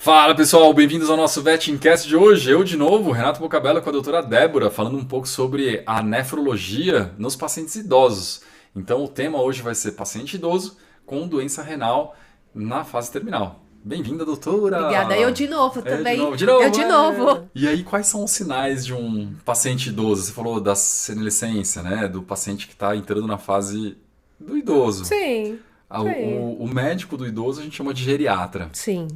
Fala pessoal, bem-vindos ao nosso VetIncast de hoje. Eu de novo, Renato Bocabella com a doutora Débora, falando um pouco sobre a nefrologia nos pacientes idosos. Então o tema hoje vai ser paciente idoso com doença renal na fase terminal. Bem-vinda, doutora! Obrigada. Eu de novo também. De novo, Eu de novo. E aí, quais são os sinais de um paciente idoso? Você falou da senescência, né? Do paciente que está entrando na fase do idoso. Sim. Sim. O médico do idoso a gente chama de geriatra. Sim.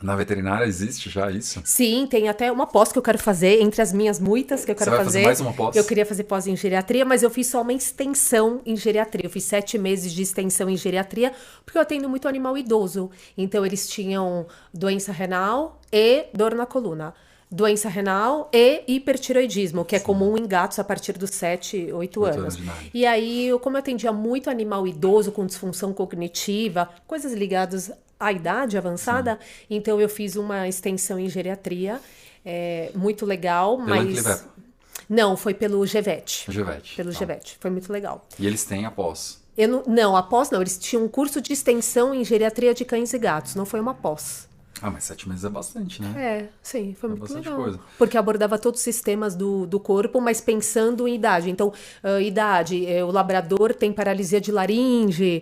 Na veterinária existe já isso? Sim, tem até uma pós que eu quero fazer, entre as minhas muitas que eu quero Você vai fazer mais uma pós? Eu queria fazer pós em geriatria, mas eu fiz só uma extensão em geriatria. Eu fiz 7 meses de extensão em geriatria, porque eu atendo muito animal idoso. Então, eles tinham doença renal e dor na coluna. Doença renal e hipertiroidismo, que é comum em gatos a partir dos 7, 8 anos. de idade. E aí, como eu atendia muito animal idoso com disfunção cognitiva, coisas ligadas à idade avançada, então eu fiz uma extensão em geriatria, muito legal, Pela mas... Anclivepa. Não, foi pelo GVET. GVET. Pelo Tá. GVET, foi muito legal. E eles têm após. Não, a pós não, eles tinham um curso de extensão em geriatria de cães e gatos, não foi uma pós. Ah, mas 7 meses é bastante, né? Sim, foi muito bastante legal. coisa. Porque abordava todos os sistemas do corpo, mas pensando em idade. Então, idade, o labrador tem paralisia de laringe.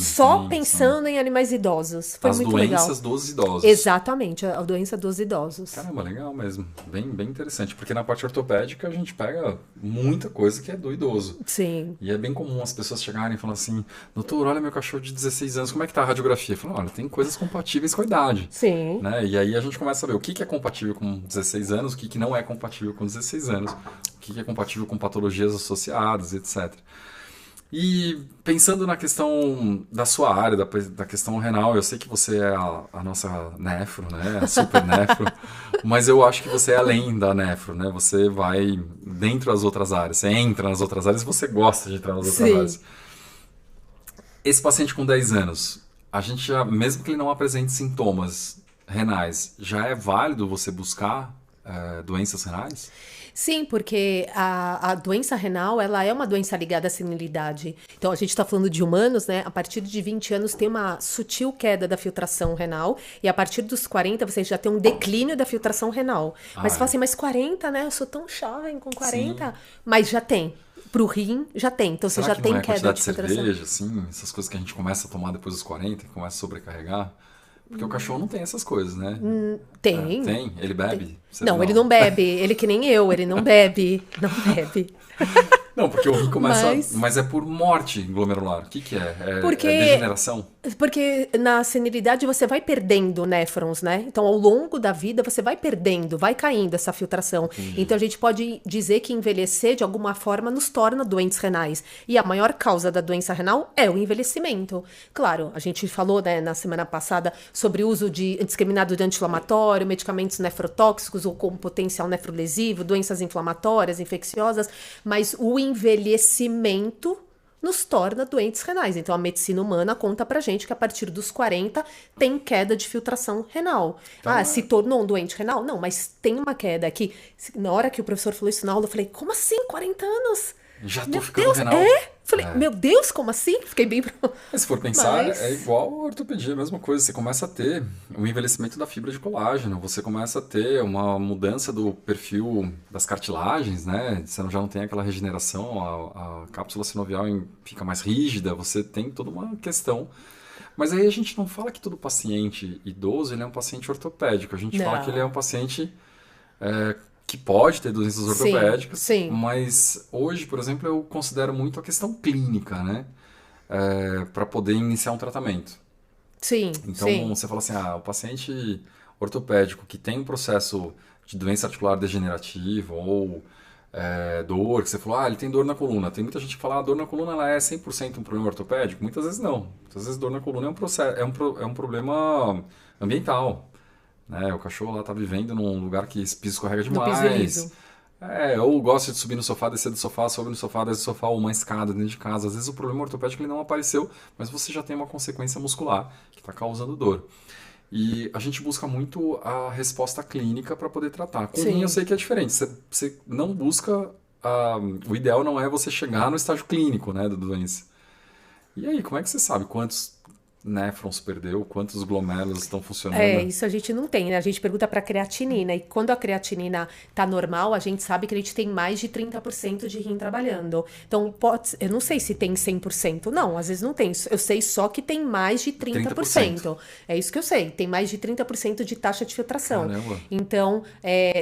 Só pensando em animais idosos. Foi As muito legal. doenças dos idosos. Exatamente, a doença dos idosos. Caramba, legal mesmo. Bem, bem interessante. Porque na parte ortopédica a gente pega muita coisa que é do idoso. Sim. E é bem comum as pessoas chegarem e falarem assim: doutor, olha meu cachorro de 16 anos, como é que tá a radiografia? Eu falo: olha, tem coisas compatíveis com a idade. Sim. Né? E aí a gente começa a ver o que é compatível com 16 anos, o que não é compatível com 16 anos, o que é compatível com patologias associadas, etc. E pensando na questão da sua área, da questão renal, eu sei que você é a nossa nefro, né? A super nefro, mas eu acho que você é além da nefro, né? Você vai dentro das outras áreas, você entra nas outras áreas e você gosta de entrar nas outras áreas. Esse paciente com 10 anos, a gente já, mesmo que ele não apresente sintomas renais, já é válido você buscar doenças renais? Sim, porque a doença renal, ela é uma doença ligada à senilidade. Então, a gente está falando de humanos, né? A partir de 20 anos tem uma sutil queda da filtração renal e a partir dos 40 você já tem um declínio da filtração renal. Mas você fala assim, mas 40, né? Eu sou tão jovem com 40. Sim. Mas já tem. Pro rim, já tem. Então, Será você já que tem não é queda de cerveja, filtração. assim, essas coisas que a gente começa a tomar depois dos 40, que começa a sobrecarregar? Porque o cachorro não tem essas coisas, né? Tem. Tem? Ele bebe? Não, ele não bebe. Ele que nem eu, ele não bebe. Não bebe. Não, porque o rim começa... Mas é por morte glomerular. O que é? É degeneração? Porque na senilidade você vai perdendo néfrons, né? Então, ao longo da vida, você vai perdendo, vai caindo essa filtração. Então, a gente pode dizer que envelhecer, de alguma forma, nos torna doentes renais. E a maior causa da doença renal é o envelhecimento. Claro, a gente falou, né, na semana passada sobre o uso de indiscriminado de anti-inflamatório, medicamentos nefrotóxicos ou com potencial nefrolesivo, doenças inflamatórias, infecciosas, mas o envelhecimento nos torna doentes renais. Então, a medicina humana conta pra gente que a partir dos 40 tem queda de filtração renal. Então, se tornou um doente renal? Não, mas tem uma queda aqui. Na hora que o professor falou isso na aula, eu falei, como assim, 40 anos? Já tô Meu ficando Deus, renal. Falei, meu Deus, como assim? Fiquei bem... Mas se for pensar, é igual a ortopedia, a mesma coisa. Você começa a ter um envelhecimento da fibra de colágeno, você começa a ter uma mudança do perfil das cartilagens, né? Você já não tem aquela regeneração, a cápsula sinovial fica mais rígida, você tem toda uma questão. Mas aí a gente não fala que todo paciente idoso ele é um paciente ortopédico, a gente fala que ele é um paciente... que pode ter doenças ortopédicas, sim. Mas hoje, por exemplo, eu considero muito a questão clínica, né? Para poder iniciar um tratamento. Sim, então, você fala assim, o paciente ortopédico que tem um processo de doença articular degenerativa ou dor, que você falou, ele tem dor na coluna. Tem muita gente que fala, a dor na coluna ela é 100% um problema ortopédico. Muitas vezes não. Muitas vezes dor na coluna é um problema ambiental. Né? O cachorro lá tá vivendo num lugar que piso escorrega demais. Ou gosta de subir no sofá, descer do sofá, sobe no sofá, desce do sofá, ou uma escada dentro de casa. Às vezes o problema ortopédico ele não apareceu, mas você já tem uma consequência muscular que está causando dor. E a gente busca muito a resposta clínica para poder tratar. Com rim eu sei que é diferente. Você não busca... o ideal não é você chegar no estágio clínico, né, da doença. E aí, como é que você sabe quantos néfrons perdeu, quantos glomérulos estão funcionando. Isso a gente não tem, né? A gente pergunta para creatinina e quando a creatinina tá normal, a gente sabe que a gente tem mais de 30% de rim trabalhando. Então, eu não sei se tem 100%. Não, às vezes não tem. Eu sei só que tem mais de 30%. É isso que eu sei. Tem mais de 30% de taxa de filtração. Caramba. Então,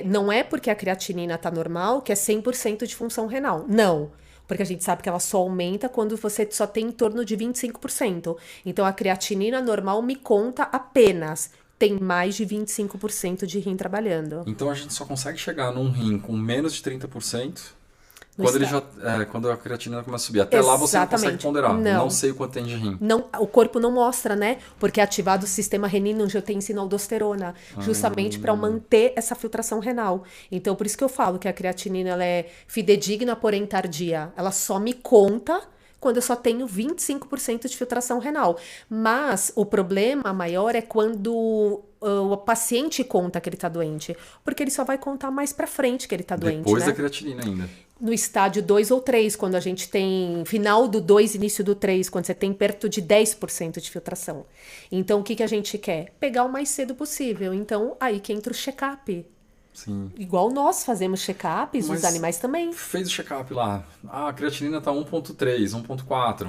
não é porque a creatinina tá normal que é 100% de função renal. Não. Porque a gente sabe que ela só aumenta quando você só tem em torno de 25%. Então, a creatinina normal me conta apenas tem mais de 25% de rim trabalhando. Então, a gente só consegue chegar num rim com menos de 30% No quando, estado. quando a creatinina começa a subir. Até lá você não consegue Exatamente. ponderar. Não. Não sei o quanto tem de rim. Não, o corpo não mostra, né? Porque é ativado o sistema renina-angiotensina-aldosterona, justamente para manter essa filtração renal. Então, por isso que eu falo que a creatinina ela é fidedigna, porém tardia. Ela só me conta quando eu só tenho 25% de filtração renal. Mas o problema maior é quando o paciente conta que ele está doente, porque ele só vai contar mais para frente que ele está doente, Depois né? da creatinina ainda. No estádio 2 ou 3, quando a gente tem final do 2, início do 3, quando você tem perto de 10% de filtração. Então, o que a gente quer? Pegar o mais cedo possível. Então, aí que entra o check-up. Sim. Igual nós fazemos check-ups, Mas os animais também. Fez o check-up lá. Ah, a creatinina tá 1.3, 1.4.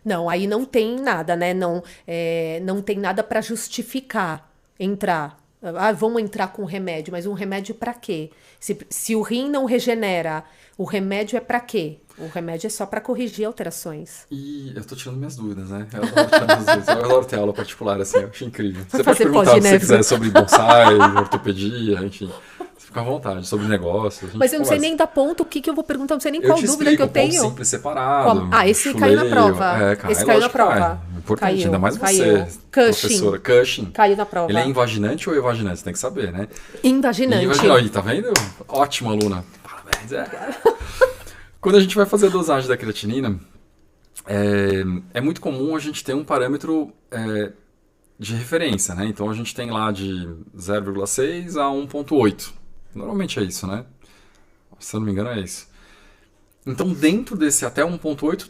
Não, aí não tem nada, né? Não tem nada para justificar entrar. Ah, vamos entrar com remédio, mas um remédio para quê? Se o rim não regenera, o remédio é para quê? O remédio é só para corrigir alterações. E eu tô tirando minhas dúvidas, né? Eu adoro tirar minhas dúvidas. Eu adoro ter aula particular, assim, eu acho incrível. Você pode perguntar o que você quiser sobre bonsai, ortopedia, enfim. Você fica à vontade, sobre negócios. Mas eu não sei nem dar ponto o que eu vou perguntar, não sei nem qual dúvida que eu tenho. Ponto simples separado. Esse caiu na prova. Esse caiu na prova. Cai. Importante, caiu, ainda mais caiu. você, professora. Cushing. Caiu na prova. Ele é invaginante ou evaginante? Você tem que saber, né? Invaginante. Aí, tá vendo? Ótima aluna. Parabéns. Quando a gente vai fazer a dosagem da creatinina, é muito comum a gente ter um parâmetro de referência, né? Então a gente tem lá de 0,6 a 1,8. Normalmente é isso, né? Se eu não me engano é isso. Então dentro desse até 1,8,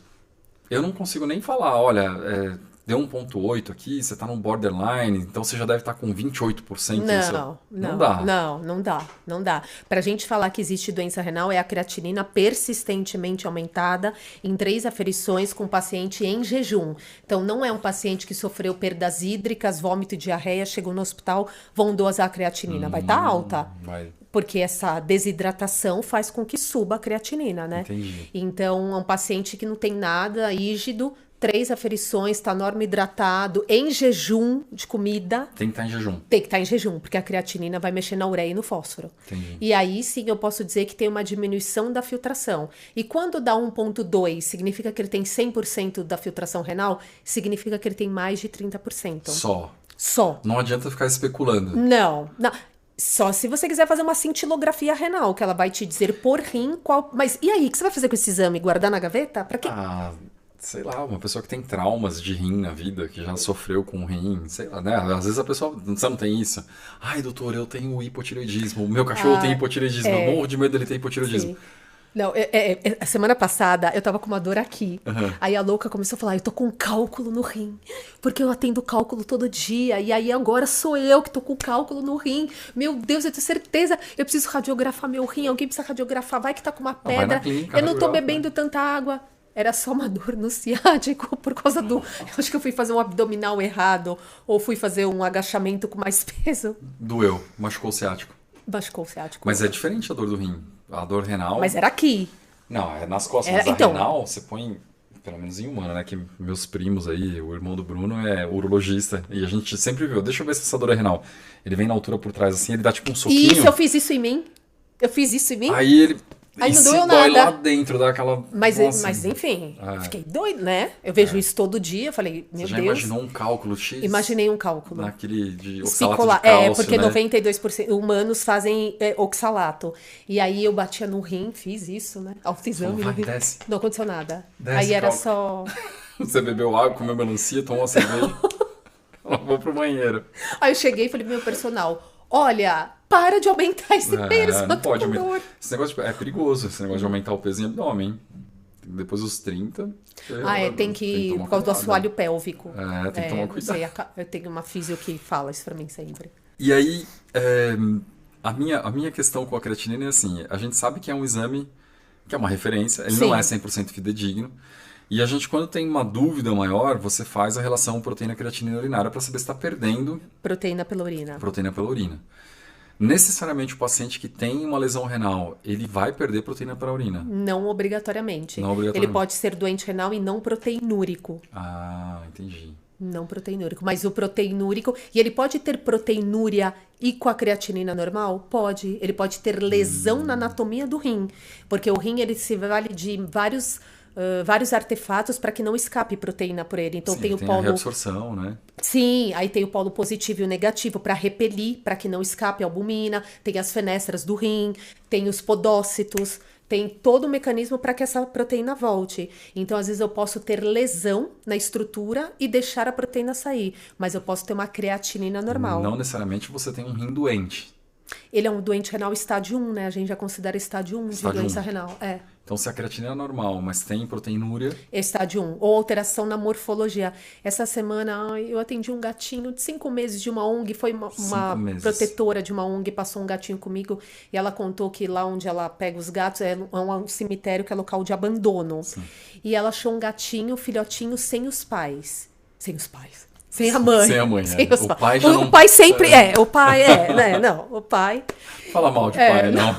eu não consigo nem falar, olha, deu 1,8 aqui, você está no borderline, então você já deve estar com 28%. Não dá. Não dá. Para a gente falar que existe doença renal, é a creatinina persistentemente aumentada em 3 aferições com paciente em jejum. Então, não é um paciente que sofreu perdas hídricas, vômito e diarreia, chegou no hospital, vão dosar a creatinina. Vai estar alta. Vai. Porque essa desidratação faz com que suba a creatinina, né? Entendi. Então, é um paciente que não tem nada, rígido, 3 aferições, está norma hidratado, em jejum de comida. Tem que estar em jejum. Tem que estar em jejum, porque a creatinina vai mexer na ureia e no fósforo. Entendi. E aí sim eu posso dizer que tem uma diminuição da filtração. E quando dá 1,2, significa que ele tem 100% da filtração renal? Significa que ele tem mais de 30%. Só. Não adianta ficar especulando. Não. Só se você quiser fazer uma cintilografia renal, que ela vai te dizer por rim qual... Mas e aí, o que você vai fazer com esse exame? Guardar na gaveta? Pra quê? Sei lá, uma pessoa que tem traumas de rim na vida, que já sofreu com rim, sei lá, né? Às vezes a pessoa, você não tem isso. Ai, doutor, eu tenho hipotireoidismo, o meu cachorro tem hipotireoidismo, eu morro de medo dele ter hipotireoidismo. Sim. Não, a semana passada eu tava com uma dor aqui. Uhum. Aí a louca começou a falar, eu tô com cálculo no rim, porque eu atendo cálculo todo dia, e aí agora sou eu que tô com cálculo no rim. Meu Deus, eu tenho certeza, eu preciso radiografar meu rim, alguém precisa radiografar, vai que tá com uma pedra, eu não tô bebendo tanta água. Era só uma dor no ciático por causa do... Eu acho que eu fui fazer um abdominal errado, ou fui fazer um agachamento com mais peso. Doeu, machucou o ciático. Machucou o ciático. Mas é diferente a dor do rim. A dor renal... Mas era aqui. Não, é nas costas. Mas a renal, você põe, pelo menos em humana, né? Que meus primos aí, o irmão do Bruno é urologista. E a gente sempre viu, deixa eu ver se essa dor é renal. Ele vem na altura por trás assim, ele dá tipo um soquinho. Isso, eu fiz isso em mim. Aí ele... Aí não doeu nada. Dói lá dentro, dá aquela... Mas enfim, fiquei doido, né? Eu vejo isso todo dia, falei, meu Deus. Você já imaginou um cálculo X? Imaginei um cálculo. Naquele de oxalato de cálcio, porque né? 92% humanos fazem oxalato. E aí eu batia no rim, fiz isso, né? Autoexame. Desce. Não aconteceu nada. Desce, aí era só... Você bebeu água, comeu melancia, tomou uma cerveja. Vou pro banheiro. Aí eu cheguei e falei pro meu personal, olha... Para de aumentar esse peso. Não pode aumentar. Esse negócio é perigoso, esse negócio de aumentar o peso em abdômen. depois dos 30... Tem que por causa do assoalho pélvico. Tem que tomar Não cuidado. sei, eu tenho uma físio que fala isso pra mim sempre. E aí, a minha questão com a creatinina é assim, a gente sabe que é um exame que é uma referência, ele não é 100% fidedigno, e a gente, quando tem uma dúvida maior, você faz a relação proteína-creatinina urinária para saber se está perdendo Proteína pela urina. proteína pela urina. Necessariamente o paciente que tem uma lesão renal, ele vai perder proteína para a urina? Não obrigatoriamente. Não obrigatoriamente. Ele pode ser doente renal e não proteinúrico. Ah, entendi. Não proteinúrico, mas o proteinúrico... E ele pode ter proteinúria e com a creatinina normal? Pode. Ele pode ter lesão na anatomia do rim. Porque o rim, ele se vale de vários artefatos para que não escape proteína por ele. Então Sim, tem o a polo... reabsorção, né? Sim, aí tem o polo positivo e o negativo para repelir, para que não escape a albumina. Tem as fenestras do rim, tem os podócitos... Tem todo o mecanismo para que essa proteína volte. Então, às vezes, eu posso ter lesão na estrutura e deixar a proteína sair. Mas eu posso ter uma creatinina normal. Não necessariamente você tem um rim doente. Ele é um doente renal estádio 1, né? A gente já considera estádio 1 de Estádio doença 1. renal. Então, se a creatinina é normal, mas tem proteinúria... Estádio 1. Ou alteração na morfologia. Essa semana eu atendi um gatinho de 5 meses de uma ONG. Foi uma 5 meses. protetora de uma ONG, passou um gatinho comigo. E ela contou que lá onde ela pega os gatos é um cemitério que é local de abandono. Sim. E ela achou um gatinho, filhotinho, sem os pais. Sem os pais. Sem a mãe. Sem a mãe, Sem é. os O pais. pai já não... O pai sempre o pai né? Não, o pai... Fala mal de pai, não.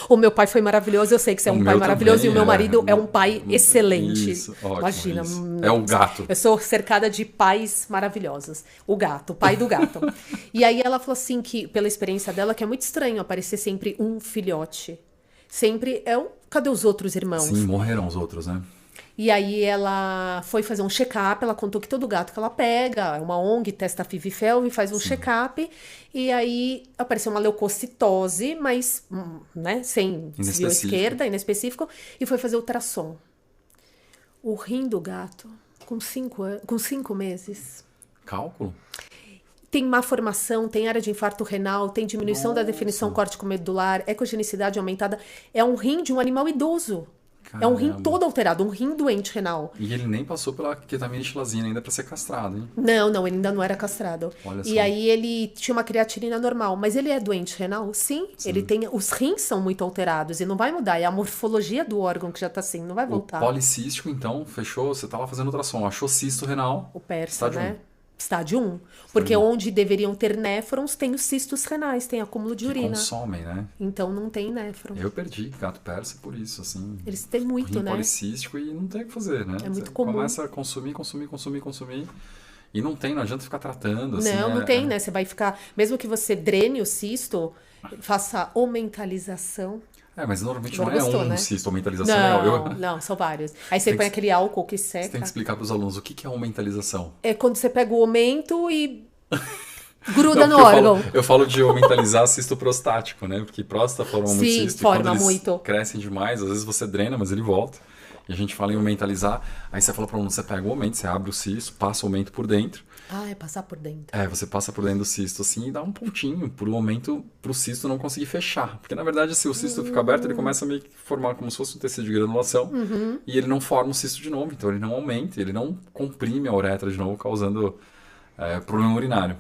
O meu pai foi maravilhoso, eu sei que você é um pai meu maravilhoso também e o meu marido é um pai excelente. Isso, ótimo, Imagina. isso. É o gato. Eu sou cercada de pais maravilhosos. O gato, o pai do gato. E aí ela falou assim que, pela experiência dela, que é muito estranho aparecer sempre um filhote. Sempre cadê os outros irmãos? Sim, morreram os outros, né? E aí ela foi fazer um check-up, ela contou que todo gato que ela pega, é uma ONG, testa FIV e FeLV, faz um check-up, e aí apareceu uma leucocitose, mas, né, sem desvio esquerda, inespecífico, e foi fazer ultrassom. O rim do gato, com 5 meses... Cálculo? Tem má formação, tem área de infarto renal, tem diminuição da definição córtico-medular, ecogenicidade aumentada. É um rim de um animal idoso. Caramba. É um rim todo alterado, um rim doente renal. E ele nem passou pela ketamina e xilazina ainda para ser castrado, hein? Não, ele ainda não era castrado. Olha E só. aí ele tinha uma creatinina normal, mas ele é doente renal? Sim. Ele tem, os rins são muito alterados e não vai mudar, é a morfologia do órgão que já tá assim, não vai voltar. O policístico, então, fechou, você tá lá fazendo ultrassom, achou cisto renal. O PERSA, estádio né? 1. Estádio 1. Porque onde deveriam ter néfrons, tem os cistos renais, tem acúmulo de Que urina. consomem, né? Então não tem néfron. Eu perdi gato persa por isso, assim. Eles têm muito, rim né? policístico e não tem o que fazer, né? É muito Você comum. começa a consumir. E não adianta ficar tratando, assim. Não tem, né? Você vai ficar... Mesmo que você drene o cisto, faça omentalização. Mas normalmente Agora não é gostou, um né? cisto, mentalização. Não, são vários. Aí você Tem põe que- aquele álcool que Você tem seca. que explicar para os alunos o que é uma mentalização. É quando você pega o aumento e gruda Não, no porque órgão. eu falo de mentalizar cisto prostático, né? Porque próstata forma muito Sim, cisto. forma e quando eles muito. crescem demais, às vezes você drena, mas ele volta. E a gente fala em mentalizar. Aí você fala para o aluno, você pega o aumento, você abre o cisto, passa o aumento por dentro. É passar por dentro. Você passa por dentro do cisto assim e dá um pontinho pro aumento, pro cisto não conseguir fechar. Porque na verdade, se o cisto fica aberto, ele começa a meio que formar como se fosse um tecido de granulação. E ele não forma o cisto de novo, então ele não aumenta, ele não comprime a uretra de novo, causando problema urinário.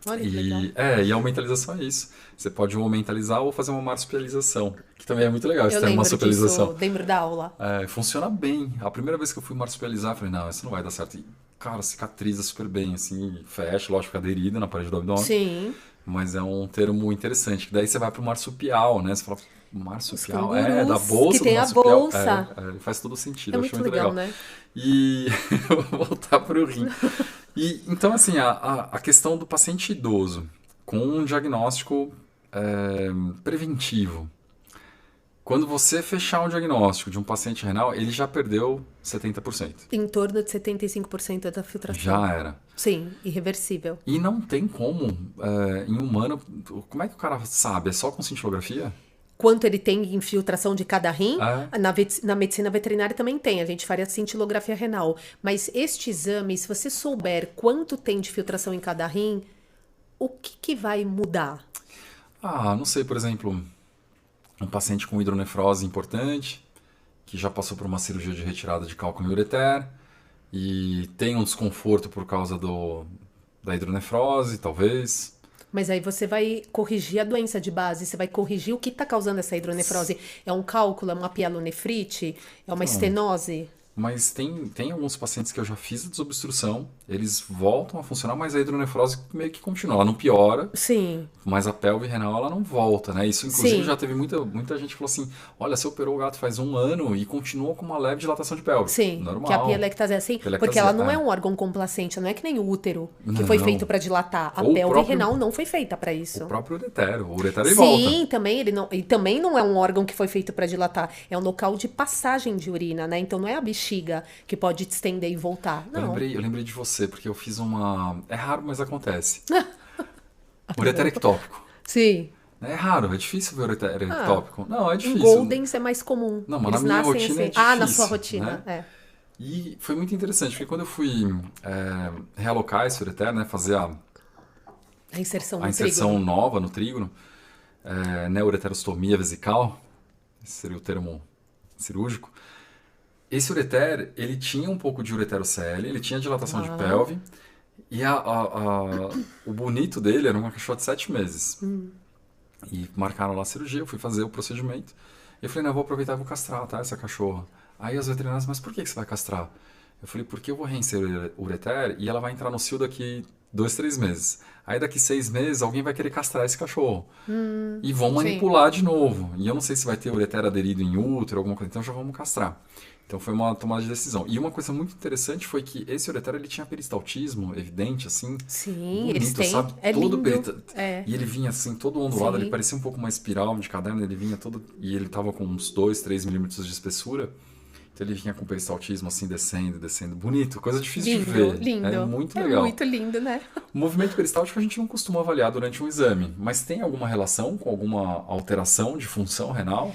Olha que legal. E a aumentalização é isso. Você pode aumentalizar ou fazer uma marsupialização, que também é muito legal, esse Eu termo lembro marsupialização. disso, lembro da aula. Funciona bem. A primeira vez que eu fui marsupializar, eu falei, não, isso não vai dar certo. E, cara, cicatriza super bem, assim, fecha, lógico, fica aderida na parede do abdômen. Sim. Mas é um termo interessante, que daí você vai pro marsupial, né? Você fala, marsupial? Os cangurus, Da bolsa que tem do a marsupial. bolsa. Faz todo sentido, É eu muito acho muito legal, legal. né? E eu vou voltar pro rim. E, então, assim, a questão do paciente idoso com um diagnóstico preventivo. Quando você fechar um diagnóstico de um paciente renal, ele já perdeu 70%. Em torno de 75% da filtração. Já era. Sim, irreversível. E não tem como, em humano, como é que o cara sabe? É só com cintilografia? Quanto ele tem infiltração de cada rim, É. na medicina veterinária também tem. A gente faria cintilografia renal. Mas este exame, se você souber quanto tem de filtração em cada rim, o que vai mudar? Não sei, por exemplo, um paciente com hidronefrose importante, que já passou por uma cirurgia de retirada de cálculo em ureter e tem um desconforto por causa da hidronefrose, talvez. Mas aí você vai corrigir a doença de base, você vai corrigir o que está causando essa hidronefrose. É um cálculo, é uma pielonefrite, é uma estenose? Mas tem alguns pacientes que eu já fiz a desobstrução, eles voltam a funcionar, mas a hidronefrose meio que continua. Ela não piora, Sim. mas a pelve renal ela não volta, né? Isso, inclusive, Sim. já teve muita gente que falou assim: olha, você operou o gato faz 1 ano e continua com uma leve dilatação de pelve. Sim, Normal. que a pielectasia é assim, porque ela não é um órgão complacente, não é que nem o útero, que foi Não. feito para dilatar. A Ou o pelve próprio- renal não foi feita para isso. O próprio ureter. O ureter ele volta. Sim, também ele não, e também não é um órgão que foi feito para dilatar, é um local de passagem de urina, né? Então não é a bexiga que pode te estender e voltar. Não. Eu lembrei de você, porque eu fiz uma. É raro, mas acontece. Ureter ectópico. Sim. É raro, é difícil ver ureter Ah, ectópico. Não, é Em difícil. Goldens é mais comum. Não, mas Eles na minha nascem rotina é assim. Ah, na difícil, sua rotina, né? é. E foi muito interessante, porque quando eu fui realocar esse ureter, né, fazer A inserção a do inserção trígono. nova no trígono, neuroterostomia vesical, esse seria o termo cirúrgico, esse ureter, ele tinha um pouco de ureterocele, ele tinha dilatação de pelve, e o bonito dele era uma cachorra de 7 meses. E marcaram lá a cirurgia, eu fui fazer o procedimento. E eu falei, não, eu vou aproveitar e vou castrar, tá, essa cachorra. Aí as veterinárias, mas por que você vai castrar? Eu falei, porque eu vou reinserir o ureter e ela vai entrar no cio daqui 2, 3 meses. Aí daqui 6 meses alguém vai querer castrar esse cachorro. E vão manipular de novo. E eu não sei se vai ter ureter aderido em útero, alguma coisa, então já vamos castrar. Então foi uma tomada de decisão. E uma coisa muito interessante foi que esse ureter ele tinha peristaltismo evidente, assim. Sim, Bonito, eles têm. sabe? É Todo lindo. É. E ele vinha assim, todo ondulado, Sim. ele parecia um pouco uma espiral de caderno, ele vinha todo. E ele tava com uns 2, 3 milímetros de espessura. Então ele vinha com peristaltismo assim, descendo. Bonito, coisa difícil de ver. Lindo. É muito É legal. muito lindo, né? O movimento peristáltico a gente não costuma avaliar durante um exame, mas tem alguma relação com alguma alteração de função renal?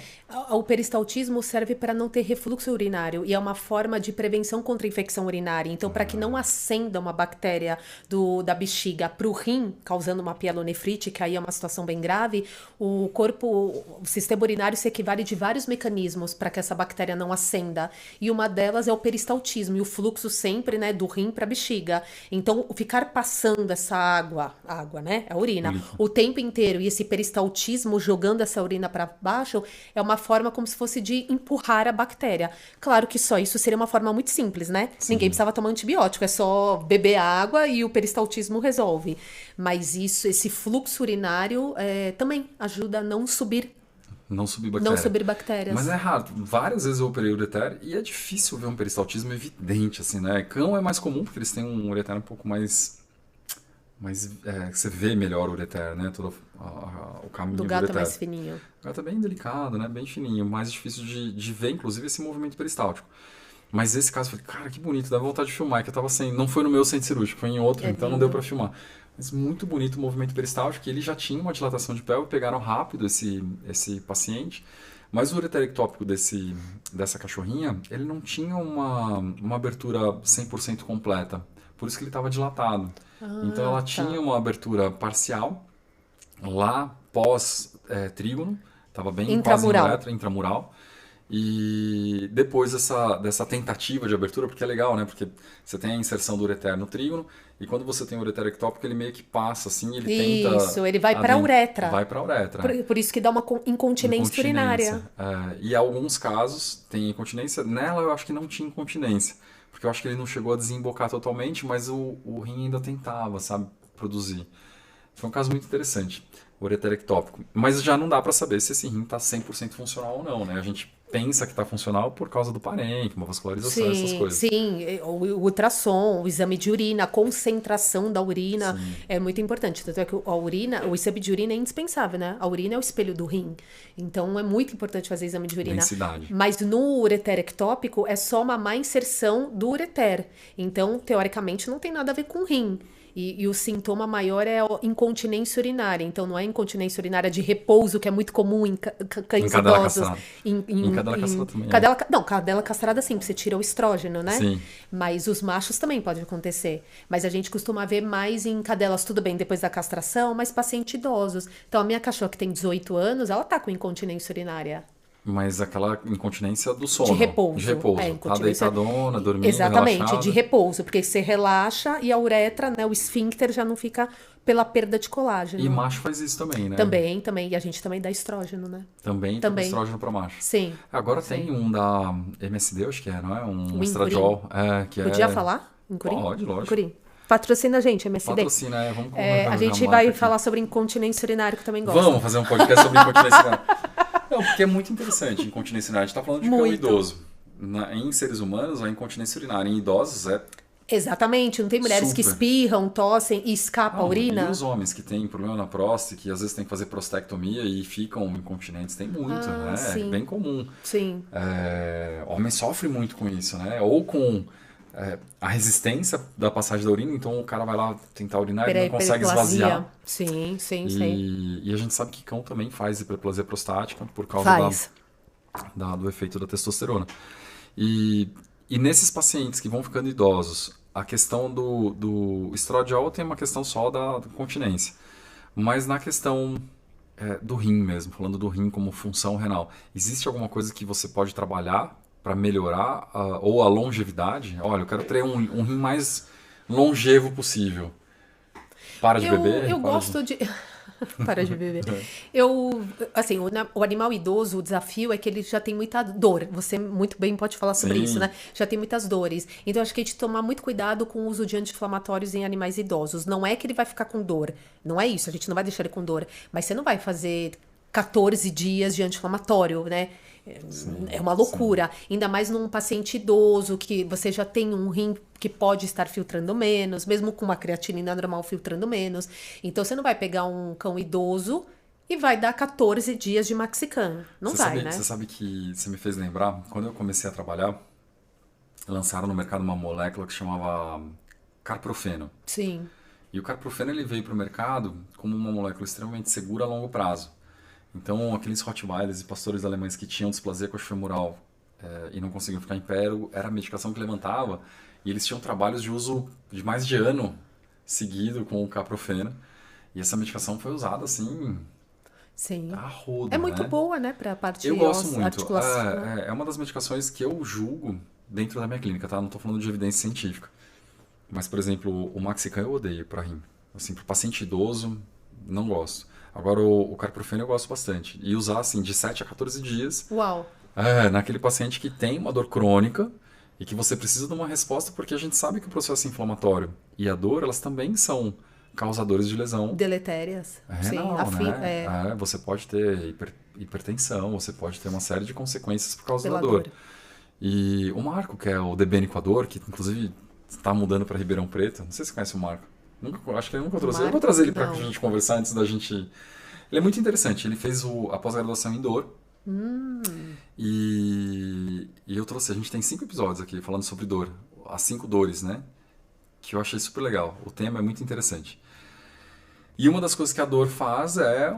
O peristaltismo serve para não ter refluxo urinário e é uma forma de prevenção contra a infecção urinária. Então, para que não ascenda uma bactéria da bexiga para o rim, causando uma pielonefrite, que aí é uma situação bem grave, o sistema urinário se equivale de vários mecanismos para que essa bactéria não ascenda. E uma delas é o peristaltismo e o fluxo sempre, né, do rim para a bexiga. Então, ficar passando essa água, né, a urina, o tempo inteiro e esse peristaltismo jogando essa urina para baixo é uma forma como se fosse de empurrar a bactéria. Claro que só isso seria uma forma muito simples, né? Sim. Ninguém precisava tomar antibiótico, é só beber água e o peristaltismo resolve. Mas esse fluxo urinário também ajuda a não subir bactérias. Mas é raro. Várias vezes eu operei o ureter e é difícil ver um peristaltismo evidente, assim, né? Cão é mais comum porque eles têm um ureter um pouco mais que você vê melhor o ureter, né? Todo o caminho Do do gato ureter. mais fininho. O gato é bem delicado, né? Bem fininho. Mais difícil de ver, inclusive, esse movimento peristáltico. Mas esse caso, eu falei, cara, que bonito, dá vontade de filmar. Que eu tava sem. Não foi no meu centro cirúrgico, foi em outro, então não deu pra filmar. Mas muito bonito o movimento peristáltico, que ele já tinha uma dilatação de pelve, pegaram rápido esse paciente. Mas o ureter ectópico dessa cachorrinha, ele não tinha uma abertura 100% completa. Por isso que ele estava dilatado. Então ela tinha uma abertura parcial, lá pós-trígono, estava bem Intramural. quase intramural. E depois dessa tentativa de abertura, porque é legal, né? Porque você tem a inserção do ureter no trígono, e quando você tem o ureter ectópico, ele meio que passa assim, ele tenta... Isso, ele vai para a uretra. Vai para a uretra. Por isso que dá uma incontinência urinária. E em alguns casos tem incontinência. Nela eu acho que não tinha incontinência. Porque eu acho que ele não chegou a desembocar totalmente, mas o rim ainda tentava, sabe, produzir. Foi um caso muito interessante, o ureter ectópico. Mas já não dá para saber se esse rim está 100% funcional ou não, né? A gente pensa que está funcional por causa do parênquima, vascularização, essas coisas. Sim, o ultrassom, o exame de urina, a concentração da urina é muito importante. Tanto é que o exame de urina é indispensável, né? A urina é o espelho do rim. Então é muito importante fazer exame de urina. Densidade. Mas no ureter ectópico é só uma má inserção do ureter. Então, teoricamente, não tem nada a ver com o rim. E o sintoma maior é a incontinência urinária. Então, não é incontinência urinária de repouso, que é muito comum em cães cadela idosos. castrada. Em cadela castrada também. Não, cadela castrada sim, porque você tira o estrógeno, né? Sim. Mas os machos também pode acontecer. Mas a gente costuma ver mais em cadelas, tudo bem, depois da castração, mas pacientes idosos. Então, a minha cachorra que tem 18 anos, ela tá com incontinência urinária. Mas aquela incontinência do sono. De repouso. De repouso. É, Tá incontinência. deitadona, dormindo, Exatamente, relaxada. de repouso, porque você relaxa e a uretra, né, o esfíncter já não fica pela perda de colágeno. E macho faz isso também, né? Também. E a gente também dá estrógeno, né? Também tem estrógeno para macho. Sim. Agora tem um da MSD, acho que é, não é? Um O estradiol. Que Podia falar? Incurim? Pode, lógico. Incurim. Patrocina a gente, MSD. Patrocina, vamos A gente vai falar sobre incontinência urinária, que eu também gosto. Vamos fazer um podcast sobre incontinência urinária. Não, porque é muito interessante incontinência urinária. A gente está falando de cão idoso. Em seres humanos, a incontinência urinária em idosos é... Exatamente, não tem mulheres que espirram, tossem e escapa a urina? E os homens que têm problema na próstata, que às vezes tem que fazer prostectomia e ficam incontinentes, tem muito, né? Sim. É bem comum. Sim. Homem sofre muito com isso, né? Ou com a resistência da passagem da urina, então o cara vai lá tentar urinar e não consegue esvaziar. Sim. E a gente sabe que cão também faz hiperplasia prostática por causa do efeito da testosterona. E nesses pacientes que vão ficando idosos, a questão do estradiol tem uma questão só da continência. Mas na questão do rim mesmo, falando do rim como função renal, existe alguma coisa que você pode trabalhar para melhorar ou a longevidade? Olha, eu quero ter um rim mais longevo possível. Para de beber? Eu gosto de... Para de beber. Assim, o animal idoso, o desafio é que ele já tem muita dor. Você muito bem pode falar sobre isso, né? Já tem muitas dores. Então, acho que a gente tomar muito cuidado com o uso de anti-inflamatórios em animais idosos. Não é que ele vai ficar com dor. Não é isso. A gente não vai deixar ele com dor. Mas você não vai fazer 14 dias de anti-inflamatório, né? É uma loucura. Ainda mais num paciente idoso, que você já tem um rim que pode estar filtrando menos, mesmo com uma creatinina normal filtrando menos. Então, você não vai pegar um cão idoso e vai dar 14 dias de Maxican. Não vai, né? Você sabe que você me fez lembrar, quando eu comecei a trabalhar, lançaram no mercado uma molécula que chamava carprofeno. Sim. E o carprofeno ele veio para o mercado como uma molécula extremamente segura a longo prazo. Então, aqueles Rottweilers e pastores alemães que tinham displasia coxofemoral e não conseguiam ficar em pé, era a medicação que levantava, e eles tinham trabalhos de uso de mais de ano seguido com o carprofeno. E essa medicação foi usada assim... Sim. A rodo, é muito boa, né, para a parte eu gosto muito. articulação. É uma das medicações que eu julgo dentro da minha clínica, tá? Não estou falando de evidência científica. Mas, por exemplo, o Maxican eu odeio para rim. Assim, para paciente idoso, não gosto. Agora, o carprofeno eu gosto bastante. E usar, assim, de 7 a 14 dias. Uau! Naquele paciente que tem uma dor crônica e que você precisa de uma resposta, porque a gente sabe que o processo inflamatório e a dor, elas também são causadores de lesão. Deletérias. Renal, né? Você pode ter hipertensão, você pode ter uma série de consequências por causa da dor. E o Marco, que é o DBN com a dor, que inclusive está mudando para Ribeirão Preto. Não sei se você conhece o Marco. Acho que ele nunca trouxe. Eu vou trazer ele para a gente conversar antes da gente... Ele é muito interessante. Ele fez a pós-graduação em dor. E eu trouxe... A gente tem 5 episódios aqui falando sobre dor. As 5 dores, né? Que eu achei super legal. O tema é muito interessante. E uma das coisas que a dor faz é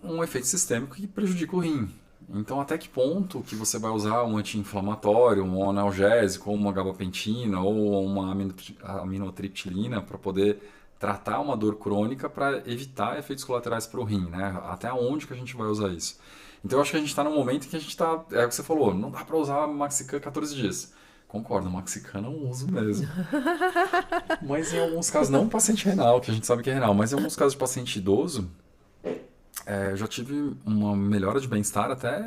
um efeito sistêmico que prejudica o rim. Então, até que ponto que você vai usar um anti-inflamatório, um analgésico, ou uma gabapentina, ou uma aminotriptilina para poder tratar uma dor crônica para evitar efeitos colaterais para o rim, né? Até onde que a gente vai usar isso? Então, eu acho que a gente está num momento em que a gente está... É o que você falou, não dá para usar Maxican 14 dias. Concordo, Maxican não uso mesmo. Mas em alguns casos, não paciente renal, que a gente sabe que é renal, mas em alguns casos de paciente idoso... eu já tive uma melhora de bem-estar até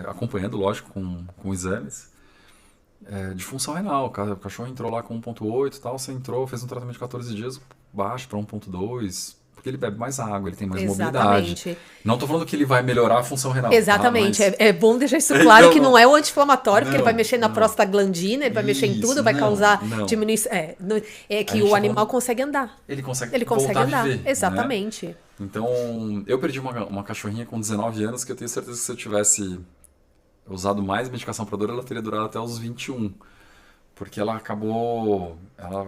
acompanhando, lógico, com exames de função renal. O cachorro entrou lá com 1.8 e tal, você entrou, fez um tratamento de 14 dias baixo para 1.2, porque ele bebe mais água, ele tem mais mobilidade. Não estou falando que ele vai melhorar a função renal. Exatamente, é bom deixar isso claro que não é o anti-inflamatório, porque ele vai mexer na prostaglandina, ele vai mexer em tudo, vai causar diminuição. É que o animal consegue andar. Ele consegue andar. Viver, exatamente. Né? Então, eu perdi uma cachorrinha com 19 anos que eu tenho certeza que se eu tivesse usado mais medicação para dor, ela teria durado até os 21. Porque ela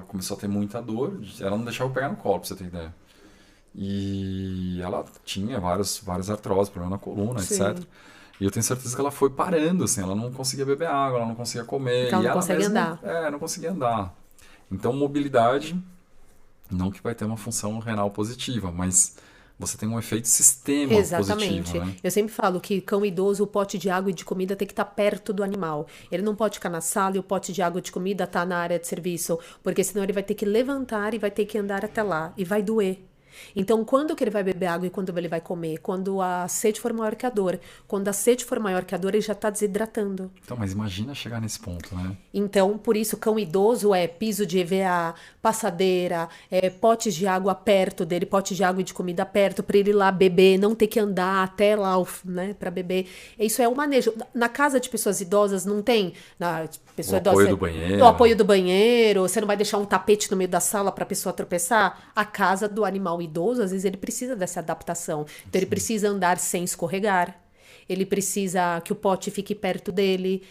começou a ter muita dor, ela não deixava eu pegar no colo, pra você ter ideia. E ela tinha várias artroses, problema na coluna, etc. E eu tenho certeza que ela foi parando, assim, ela não conseguia beber água, ela não conseguia comer. Então, ela não consegue andar. Não conseguia andar. Então, mobilidade, não que vai ter uma função renal positiva, mas você tem um efeito sistema Exatamente. positivo, né? Eu sempre falo que cão idoso, o pote de água e de comida tem que estar perto do animal. Ele não pode ficar na sala e o pote de água e de comida tá na área de serviço, porque senão ele vai ter que levantar e vai ter que andar até lá e vai doer. Então, quando que ele vai beber água e quando ele vai comer? Quando a sede for maior que a dor. Quando a sede for maior que a dor, ele já está desidratando. Então, mas imagina chegar nesse ponto, né? Então, por isso, cão idoso é piso de EVA, passadeira, potes de água perto dele, pote de água e de comida perto, para ele ir lá beber, não ter que andar até lá, né, para beber. Isso é o manejo. Na casa de pessoas idosas não tem, na pessoa O apoio idosa, do banheiro. o apoio do banheiro, você não vai deixar um tapete no meio da sala para a pessoa tropeçar. A casa do animal idoso, às vezes ele precisa dessa adaptação. Então, ele precisa andar sem escorregar. Ele precisa que o pote fique perto dele.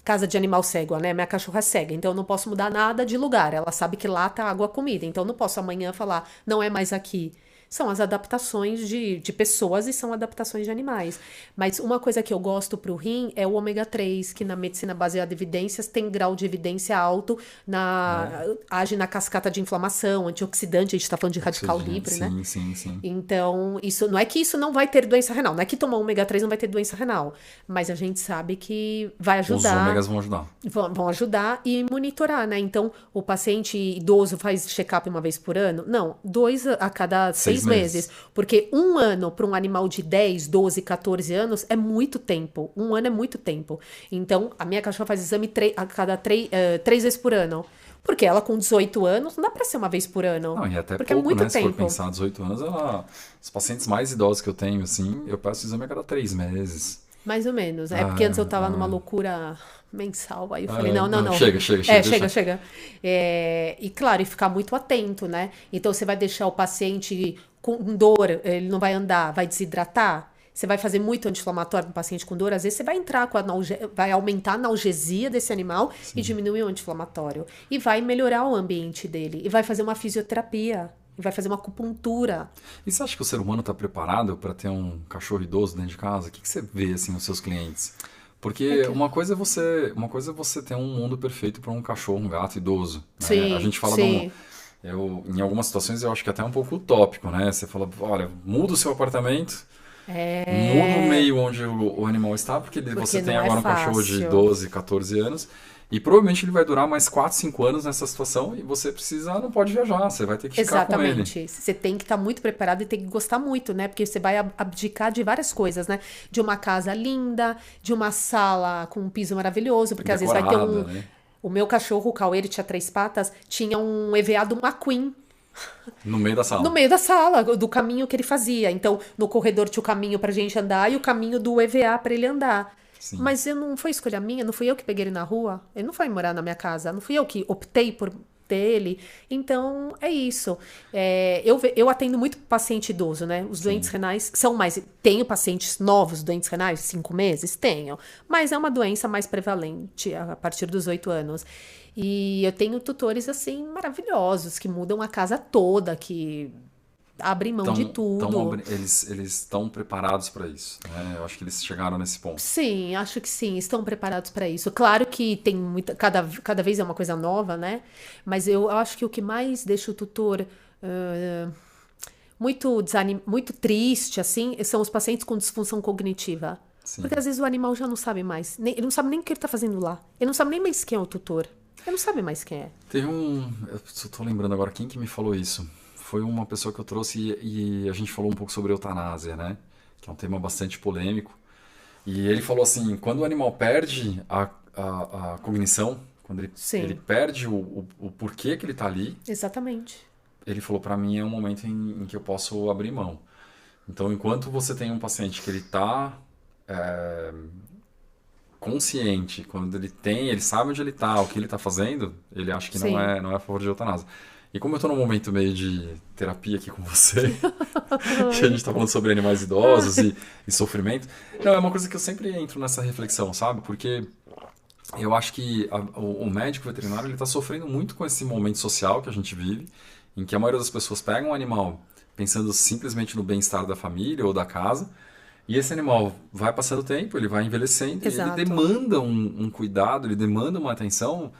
Casa de animal cego, né? Minha cachorra é cega, então eu não posso mudar nada de lugar. Ela sabe que lá tá água, comida. Então eu não posso amanhã falar, não é mais aqui. São as adaptações de pessoas e são adaptações de animais. Mas uma coisa que eu gosto pro rim é o ômega 3, que na medicina baseada em evidências tem grau de evidência alto, age na cascata de inflamação, antioxidante, a gente tá falando de radical livre, sim, né? Sim. Então, isso não é que isso não vai ter doença renal, não é que tomar ômega 3 não vai ter doença renal, mas a gente sabe que vai ajudar. Os ômegas vão ajudar. Vão ajudar e monitorar, né? Então, o paciente idoso faz check-up uma vez por ano? Não, 2 a cada 6 meses. Porque um ano para um animal de 10, 12, 14 anos é muito tempo. Um ano é muito tempo. Então, a minha cachorra faz exame a cada 3 vezes por ano. Porque ela com 18 anos, não dá pra ser uma vez por ano. Não, e até porque pouco, é muito né? tempo. Se for pensar 18 anos, os pacientes mais idosos que eu tenho, assim, eu peço exame a cada 3 meses. Mais ou menos. É porque antes eu tava numa loucura mensal. Aí eu falei, não. Chega. Chega. E claro, e ficar muito atento, né? Então você vai deixar o paciente com dor, ele não vai andar, vai desidratar. Você vai fazer muito anti-inflamatório no paciente com dor, às vezes você vai entrar com vai aumentar a analgesia desse animal e diminuir o anti-inflamatório. E vai melhorar o ambiente dele. E vai fazer uma fisioterapia. E vai fazer uma acupuntura. E você acha que o ser humano está preparado para ter um cachorro idoso dentro de casa? O que você vê assim nos seus clientes? Porque uma coisa é você ter um mundo perfeito para um cachorro, um gato idoso. Né? Sim, a gente fala sim. em algumas situações eu acho que até um pouco utópico, né? Você fala, olha, muda o seu apartamento, muda o meio onde o animal está, porque você tem agora um cachorro de 12, 14 anos. E provavelmente ele vai durar mais 4, 5 anos nessa situação e você não pode viajar, você vai ter que ficar com ele. Exatamente. Você tem que estar muito preparado e tem que gostar muito, né? Porque você vai abdicar de várias coisas, né? De uma casa linda, de uma sala com um piso maravilhoso, porque às vezes vai ter né? O meu cachorro, o Cauê, ele tinha 3 patas, tinha um EVA do McQueen. No meio da sala. No meio da sala, do caminho que ele fazia. Então, no corredor tinha o caminho pra gente andar e o caminho do EVA pra ele andar. Sim. Mas não foi escolha minha, não fui eu que peguei ele na rua, ele não foi morar na minha casa, não fui eu que optei por ter ele. Então, é isso. Eu atendo muito paciente idoso, né? Os doentes renais são mais... Tenho pacientes novos, doentes renais, 5 meses? Tenho. Mas é uma doença mais prevalente a partir dos 8 anos. E eu tenho tutores, assim, maravilhosos, que mudam a casa toda, que... abrem mão de tudo. Eles estão preparados para isso, né? Eu acho que eles chegaram nesse ponto. Sim, acho que sim, estão preparados para isso. Claro que tem cada vez é uma coisa nova, né? Mas eu acho que o que mais deixa o tutor muito triste, assim, são os pacientes com disfunção cognitiva. Sim. Porque às vezes o animal já não sabe mais, ele não sabe nem o que ele está fazendo lá. Ele não sabe nem mais quem é o tutor. Ele não sabe mais quem é. Eu estou lembrando agora quem que me falou isso. Foi uma pessoa que eu trouxe e a gente falou um pouco sobre eutanásia, né? Que é um tema bastante polêmico. E ele falou assim, quando o animal perde a cognição, quando ele perde o porquê que ele está ali... Exatamente. Ele falou, para mim é um momento em que eu posso abrir mão. Então, enquanto você tem um paciente que ele está consciente, quando ele sabe onde ele está, o que ele está fazendo, ele acha que não é a favor de eutanásia. E como eu estou num momento meio de terapia aqui com você, que a gente está falando sobre animais idosos e sofrimento, não, é uma coisa que eu sempre entro nessa reflexão, sabe? Porque eu acho que o médico veterinário ele está sofrendo muito com esse momento social que a gente vive, em que a maioria das pessoas pegam um animal pensando simplesmente no bem-estar da família ou da casa, e esse animal vai passando o tempo, ele vai envelhecendo, e ele demanda um cuidado, ele demanda uma atenção.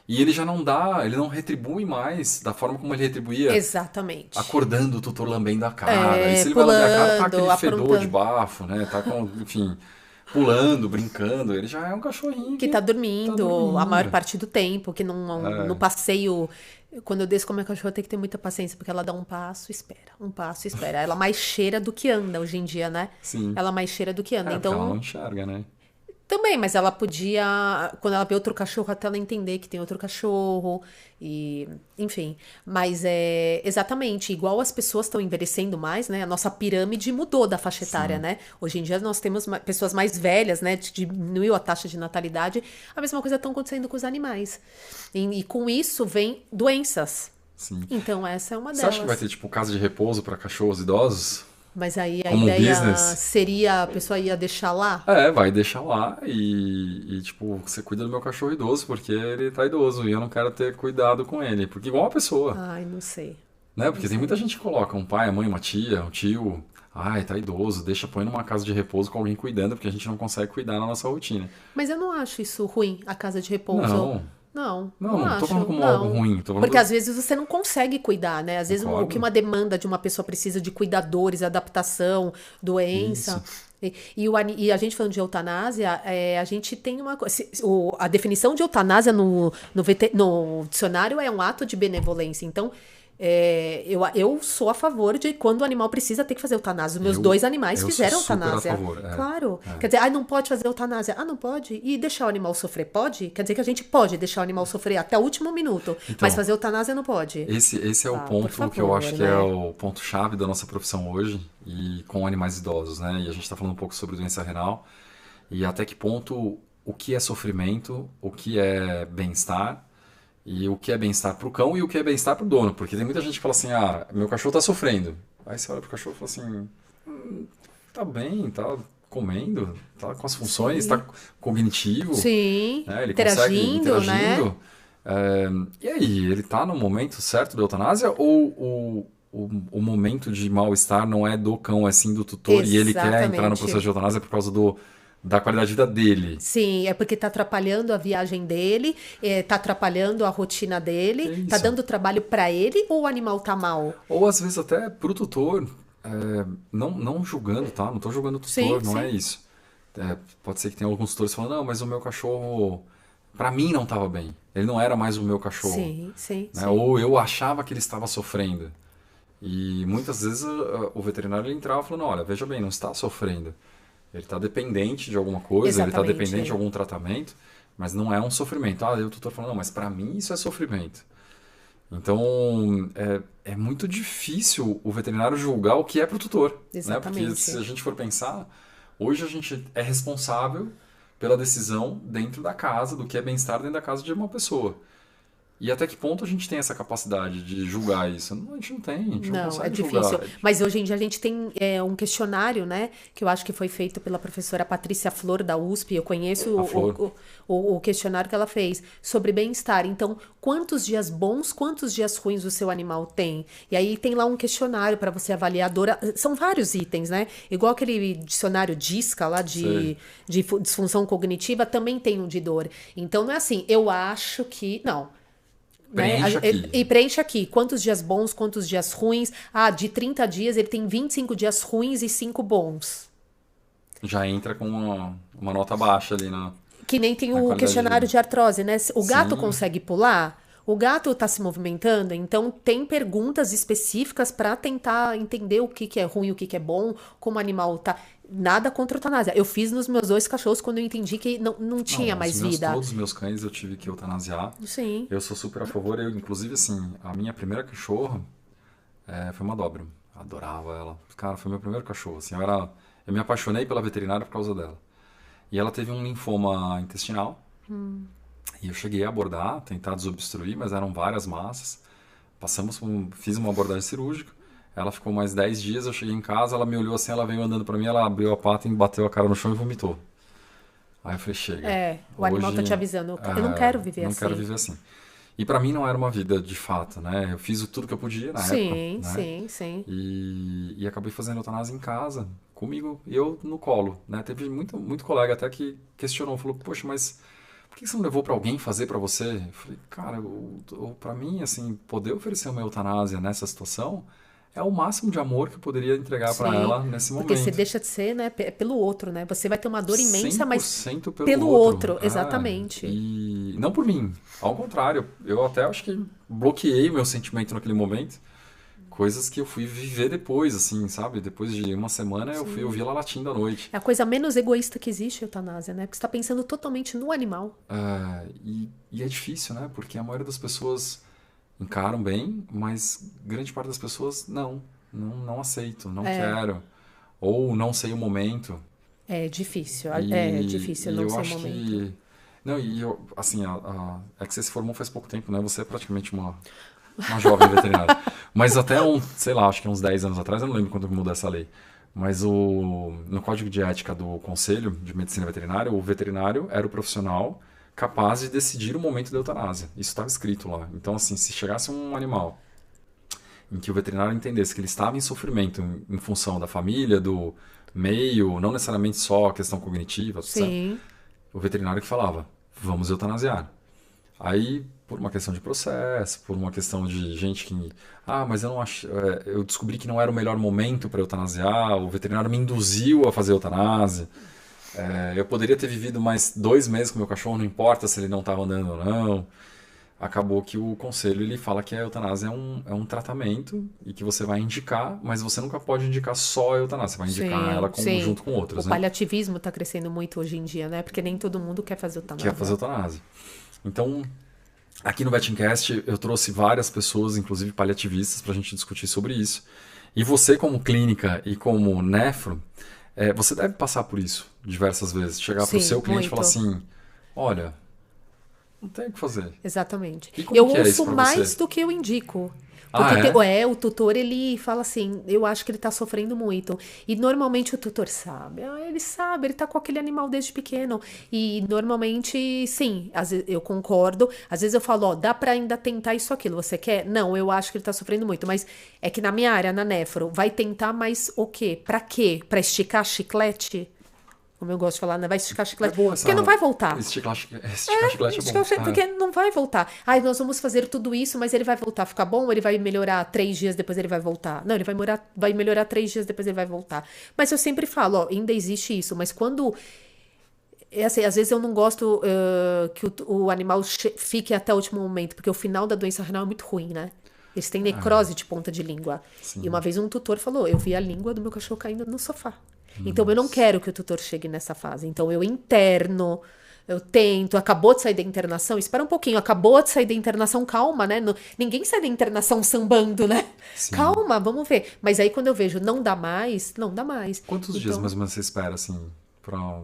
E ele já não dá, ele não retribui mais da forma como ele retribuía, Exatamente. acordando o tutor lambendo a cara. E se ele vai lamber a cara, tá Pulando, aquele fedor de aprontando. bafo, né? Tá com, enfim, pulando, brincando. Ele já é um cachorrinho Que que tá tá dormindo a maior dormindo. parte do tempo, que no passeio, quando eu desço com a minha cachorra, tem que ter muita paciência, porque ela dá um passo, espera, um passo, espera. Ela mais cheira do que anda hoje em dia, né? Sim. Ela mais cheira do que anda. É, porque ela não Então, enxerga, né? também, mas ela podia, quando ela vê outro cachorro, até ela entender que tem outro cachorro, e, enfim. Mas é exatamente igual as pessoas estão envelhecendo mais, né? A nossa pirâmide mudou da faixa etária, Sim. né? Hoje em dia nós temos pessoas mais velhas, né? Diminuiu a taxa de natalidade. A mesma coisa está acontecendo com os animais. E com isso vem doenças. Sim. Então, essa é uma Você acha que vai delas. ter, tipo, casa de repouso para cachorros idosos? Mas aí a Como um ideia business? seria a pessoa ia deixar lá? É, vai deixar lá tipo, você cuida do meu cachorro idoso, porque ele tá idoso e eu não quero ter cuidado com ele. Porque igual uma pessoa, Ai, não sei. né? Não Porque tem muita sei. gente que coloca um pai, a mãe, uma tia, um tio. Ai, tá idoso, deixa, põe numa casa de repouso com alguém cuidando, porque a gente não consegue cuidar na nossa rotina. Mas eu não acho isso ruim, a casa de repouso. Não, Não, não, não não tô falando acho, como algo não. ruim, tô Porque falando. às vezes você não consegue cuidar, né? Às vezes o que Concordo. uma demanda de uma pessoa precisa de cuidadores, adaptação, Isso. doença. E a gente falando de eutanásia, a gente tem uma coisa. A definição de eutanásia no dicionário é um ato de benevolência. Então, eu sou a favor de quando o animal precisa ter que fazer eutanásia. Os meus Eu, dois animais eu sou fizeram super a eutanásia. favor. Claro. Quer dizer, não pode fazer eutanásia. Ah, não pode? E deixar o animal sofrer? Pode? Quer dizer que a gente pode deixar o animal sofrer até o último minuto, mas Então, fazer eutanásia não pode. esse é o Ah, por ponto que eu favor, acho que é né? o ponto-chave da nossa profissão hoje, e com animais idosos, né? E a gente está falando um pouco sobre doença renal, e até que ponto o que é sofrimento, o que é bem-estar, e o que é bem-estar para o cão e o que é bem-estar para o dono. Porque tem muita gente que fala assim, ah, meu cachorro está sofrendo. Aí você olha pro cachorro e fala assim, tá bem, tá comendo, tá com as funções, tá Sim. cognitivo, Sim. né? Ele consegue Interagindo, né? interagindo. É, e aí, ele tá no momento certo da eutanásia ou o momento de mal-estar não é do cão, é sim do tutor e ele quer entrar no processo Exatamente. de eutanásia por causa da qualidade de vida dele? Sim, é porque tá atrapalhando a viagem dele, tá atrapalhando a rotina Que dele, é tá isso? dando trabalho pra ele ou o animal tá mal? Ou às vezes até pro tutor, não julgando, tá? Não tô julgando o Sim, tutor, não é sim. isso. Pode ser que tenha alguns tutores falando, não, mas o meu cachorro, pra mim não tava bem. Ele não era mais o meu cachorro, Sim, sim, né? sim. Ou eu achava que ele estava sofrendo. E muitas vezes o veterinário ele entrava falando, olha, veja bem, não está sofrendo. Ele está dependente de alguma coisa, ele está dependente de Exatamente. algum tratamento, mas não é um sofrimento. Ah, aí o tutor falando, não, mas para mim isso é sofrimento. Então, é muito difícil o veterinário julgar o que é para o tutor, né? Porque se Exatamente. a gente for pensar, hoje a gente é responsável pela decisão dentro da casa, do que é bem-estar dentro da casa de uma pessoa. E até que ponto a gente tem essa capacidade de julgar isso? Não, a gente não Não, é consegue difícil. julgar. Mas hoje em dia a gente tem um questionário, né? Que eu acho que foi feito pela professora Patrícia Flor, da USP. Eu conheço A flor. o questionário que ela fez sobre bem-estar. Então, quantos dias bons, quantos dias ruins o seu animal tem? E aí tem lá um questionário para você avaliar a dor. São vários itens, né? Igual aquele dicionário DISCA lá Sei. de disfunção cognitiva, também tem um de dor. Então, não é assim, eu acho que. Não. Né? Preencha aqui. E preenche aqui quantos dias bons, quantos dias ruins. Ah, de 30 dias ele tem 25 dias ruins e 5 bons. Já entra com uma nota baixa ali Que nem tem na o qualidade de questionário vida. de artrose, né? O gato Sim. consegue pular? O gato está se movimentando, então tem perguntas específicas para tentar entender o que é ruim, o que é bom, como o animal tá. Nada contra a eutanásia. Eu fiz nos meus dois cachorros quando eu entendi que não tinha Não, mais vida. todos os meus cães eu tive que eutanasiar. Sim. Eu sou super a favor. Inclusive, assim, a minha primeira cachorra foi uma Doberman. Adorava ela. Cara, foi meu primeiro cachorro. Assim, eu me apaixonei pela veterinária por causa dela. E ela teve um linfoma intestinal. E eu cheguei a abordar, tentar desobstruir, mas eram várias massas. Fiz uma abordagem cirúrgica. Ela ficou mais 10 dias, eu cheguei em casa, ela me olhou assim, ela veio andando pra mim, ela abriu a pata e bateu a cara no chão e vomitou. Aí eu falei, chega. O animal tá te avisando, eu não quero viver Não quero assim. viver assim. E pra mim não era uma vida de fato, né? Eu fiz tudo que eu podia na época, Sim, né? sim, sim. E acabei fazendo eutanásia em casa, comigo, eu no colo, né? Teve muito colega até que questionou, falou, poxa, mas por por que você não levou para alguém fazer para você? Eu falei, cara, para mim, assim, poder oferecer uma eutanásia nessa situação é o máximo de amor que eu poderia entregar para Sim, ela nesse porque você momento. deixa de ser, né, pelo outro, né? Você vai ter uma dor imensa, mas 100% pelo pelo outro. outro, exatamente. E não por mim. Ao contrário, eu até acho que bloqueei o meu sentimento naquele momento. Coisas que eu fui viver depois, assim, sabe? Depois de uma semana eu fui Sim. ouvir ela latindo à noite. É a coisa menos egoísta que existe, a eutanásia, né? Porque você está pensando totalmente no animal. E é difícil, né? Porque a maioria das pessoas encaram bem, mas grande parte das pessoas não aceito, não É, quero. Ou não sei o momento. é difícil, E não eu sei o acho momento. que. Não, e eu, assim, é que você se formou faz pouco tempo, né? Você é praticamente uma jovem veterinária. Mas até sei lá, acho que uns 10 anos atrás, eu não lembro quando mudou essa lei. Mas no Código de Ética do Conselho de Medicina Veterinária, o veterinário era o profissional capaz de decidir o momento da eutanásia. Isso estava escrito lá. Então, assim, se chegasse um animal em que o veterinário entendesse que ele estava em sofrimento em função da família, do meio, não necessariamente só a questão cognitiva, certo? Sim, O veterinário que falava, vamos eutanasiar. Aí, por uma questão de processo, por uma questão de gente que. Ah, mas eu não acho. Eu descobri que não era o melhor momento para eutanasiar, o veterinário me induziu a fazer eutanásia. Eu poderia ter vivido mais 2 meses com meu cachorro, não importa se ele não estava andando ou não. Acabou que o conselho ele fala que a eutanásia é um tratamento e que você vai indicar, mas você nunca pode indicar só a eutanásia, você vai indicar ela sim, sim. junto com O outras, né? paliativismo está crescendo muito hoje em dia, né? Porque nem todo mundo quer fazer Que é fazer eutanásia. eutanásia. Então, aqui no Vetincast eu trouxe várias pessoas, inclusive paliativistas, para a gente discutir sobre isso. E você, como clínica e como nefro, você deve passar por isso diversas vezes. Chegar para o Sim, seu cliente e falar muito. assim: olha, não tem o que fazer. Exatamente. E como Eu que é isso ouço para mais você? do que eu indico. Ah, Porque é? o tutor, ele fala assim, eu acho que ele tá sofrendo muito. E normalmente o tutor sabe. Ele sabe, ele tá com aquele animal desde pequeno. E normalmente, sim, às vezes eu concordo. Às vezes eu falo, ó, dá pra ainda tentar isso, aquilo. Você quer? Não, eu acho que ele tá sofrendo muito. Mas é que na minha área, na nefro, vai tentar mais o quê? Pra quê? Pra esticar chiclete? Como eu gosto de falar, né? Vai esticar É chiclete. boa Porque não essa. vai voltar. Esticar chiclete é bom. Porque não vai voltar. Ai, nós vamos fazer tudo isso, mas ele vai voltar a ficar bom? Ou ele vai melhorar 3 dias, depois ele vai voltar? Não, ele vai melhorar 3 dias, depois ele vai voltar. Mas eu sempre falo, ó, ainda existe isso. Mas quando... É assim, às vezes eu não gosto que o animal fique até o último momento, porque o final da doença renal é muito ruim, né? Eles têm necrose de ponta de língua. E uma Sim. vez um tutor falou, eu vi a língua do meu cachorro caindo no sofá. Então eu não Nossa. quero que o tutor chegue nessa fase. Então eu interno, eu tento, acabou de sair da internação, espera um pouquinho, acabou de sair da internação, calma, né? Ninguém sai da internação sambando, né? Sim. Calma, vamos ver. Mas aí quando eu vejo não dá mais, não dá mais. Quantos dias Então, mais ou menos você espera, assim,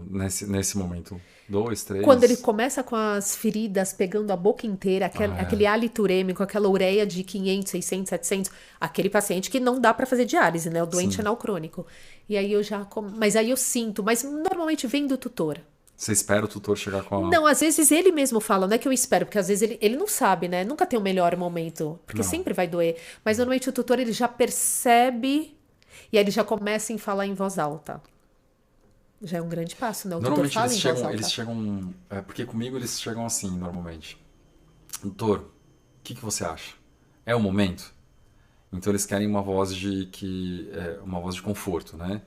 nesse momento? 2, quando ele 3? começa com as feridas pegando a boca inteira, aquele hálito urêmico, aquela ureia de 500, 600, 700, aquele paciente que não dá para fazer diálise, né? O doente Sim. renal crônico. E aí eu já. Mas aí eu sinto, mas normalmente vem do tutor. Você espera o tutor chegar com a. Não, às vezes ele mesmo fala, não é que eu espero, porque às vezes ele não sabe, né? Nunca tem o melhor momento, porque Não. sempre vai doer. Mas normalmente o tutor ele já percebe e aí ele já começa a falar em voz alta. Já é um grande passo, né? O tutor Normalmente fala em voz eles alta. chegam. Porque comigo eles chegam assim, normalmente. Doutor, o que você acha? É o momento? Então eles querem uma voz uma voz de conforto, né?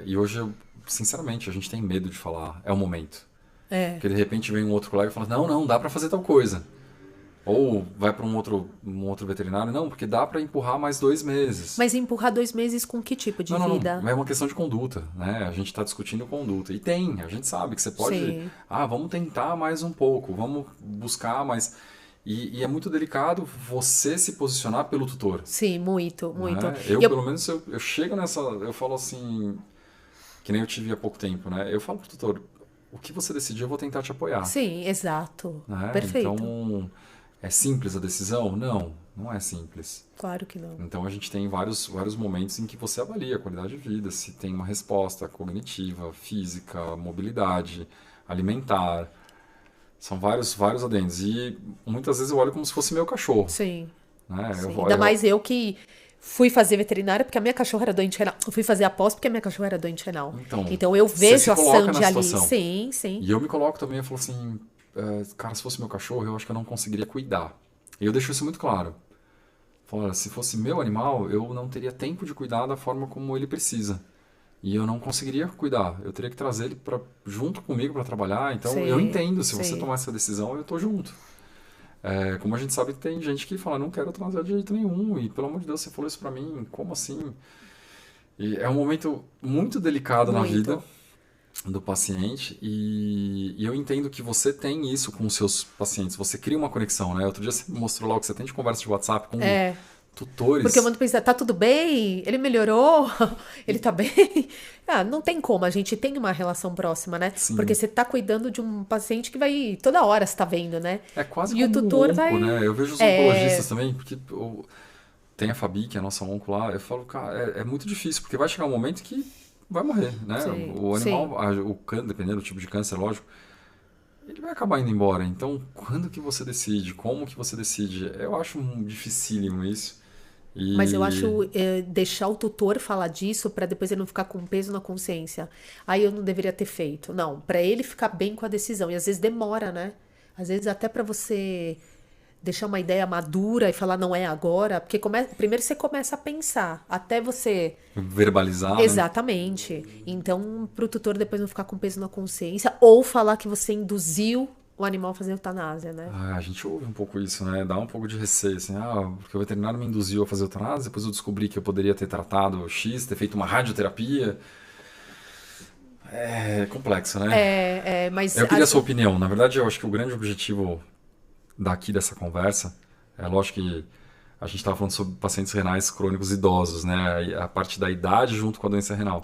E hoje, sinceramente, a gente tem medo de falar, é o momento. É. Porque de repente vem um outro colega e fala, não, não, dá pra fazer tal coisa. Ou vai para um outro veterinário, não, porque dá pra empurrar mais 2 meses. Mas empurrar 2 meses com que tipo de Não, não, vida? não. É uma questão de conduta, né? A gente está discutindo conduta. E a gente sabe que você pode. Sim. Vamos tentar mais um pouco, vamos buscar mais. E é muito delicado você se posicionar pelo tutor. Sim, muito, muito. Né? E Pelo menos, eu chego nessa. Eu falo assim, que nem eu tive há pouco tempo, né? Eu falo pro tutor, o que você decidir, eu vou tentar te apoiar. sim, exato. Né? Perfeito. Então, é simples a decisão? Não, não é simples. Claro que não. Então a gente tem vários momentos em que você avalia a qualidade de vida, se tem uma resposta cognitiva, física, mobilidade, alimentar. São vários adendos. E muitas vezes eu olho como se fosse meu cachorro. Sim, Né? sim. Ainda mais eu que Fui fazer veterinária porque a minha cachorra era doente renal. Fui fazer a pós porque a minha cachorra era doente renal. Então eu você vejo se a coloca na Sandy ali. situação. Sim, sim. E eu me coloco também, eu falo assim, cara, se fosse meu cachorro, eu acho que eu não conseguiria cuidar. E eu deixo isso muito claro. Falo, olha, se fosse meu animal, eu não teria tempo de cuidar da forma como ele precisa. E eu não conseguiria cuidar. Eu teria que trazer ele junto comigo para trabalhar. Então eu Sim, entendo, se você sim. tomar essa decisão, eu tô junto. Como a gente sabe, tem gente que fala, não quero transar de jeito nenhum. E pelo amor de Deus, você falou isso pra mim, como assim? E é um momento muito delicado na vida Muito. do paciente e eu entendo que você tem isso com os seus pacientes, você cria uma conexão, né? Outro dia você mostrou lá o que você tem de conversa de WhatsApp com É. Porque eu tutores. mando pensar, tá tudo bem? Ele melhorou? Ele tá bem? Ah, não tem como, a gente tem uma relação próxima, né? Porque Sim, você tá cuidando de um paciente que vai toda hora você tá vendo, né? é quase E o como tutor um onco, vai. né? Eu vejo os É. oncologistas também, porque tem a Fabi, que é a nossa onco lá, eu falo, cara, é muito difícil, porque vai chegar um momento que vai morrer, né? Sim, O sim. animal, o câncer, dependendo do tipo de câncer, lógico, ele vai acabar indo embora. Então, quando que você decide? Como que você decide? Eu acho dificílimo isso. Mas eu E acho deixar o tutor falar disso pra depois ele não ficar com peso na consciência. Aí eu não deveria ter feito. Não, pra ele ficar bem com a decisão. E às vezes demora, né? Às vezes até pra você deixar uma ideia madura e falar não é agora, porque primeiro você começa a pensar, até você. verbalizar, né? Exatamente. Então, pro tutor depois não ficar com peso na consciência, ou falar que você induziu o animal a fazer eutanásia, né? A gente ouve um pouco isso, né? Dá um pouco de receio, assim, porque o veterinário me induziu a fazer eutanásia, depois eu descobri que eu poderia ter tratado X, ter feito uma radioterapia. É complexo, né? Mas Eu queria a sua opinião. Na verdade, eu acho que o grande objetivo daqui dessa conversa é lógico que a gente estava falando sobre pacientes renais crônicos idosos, né? A parte da idade junto com a doença renal.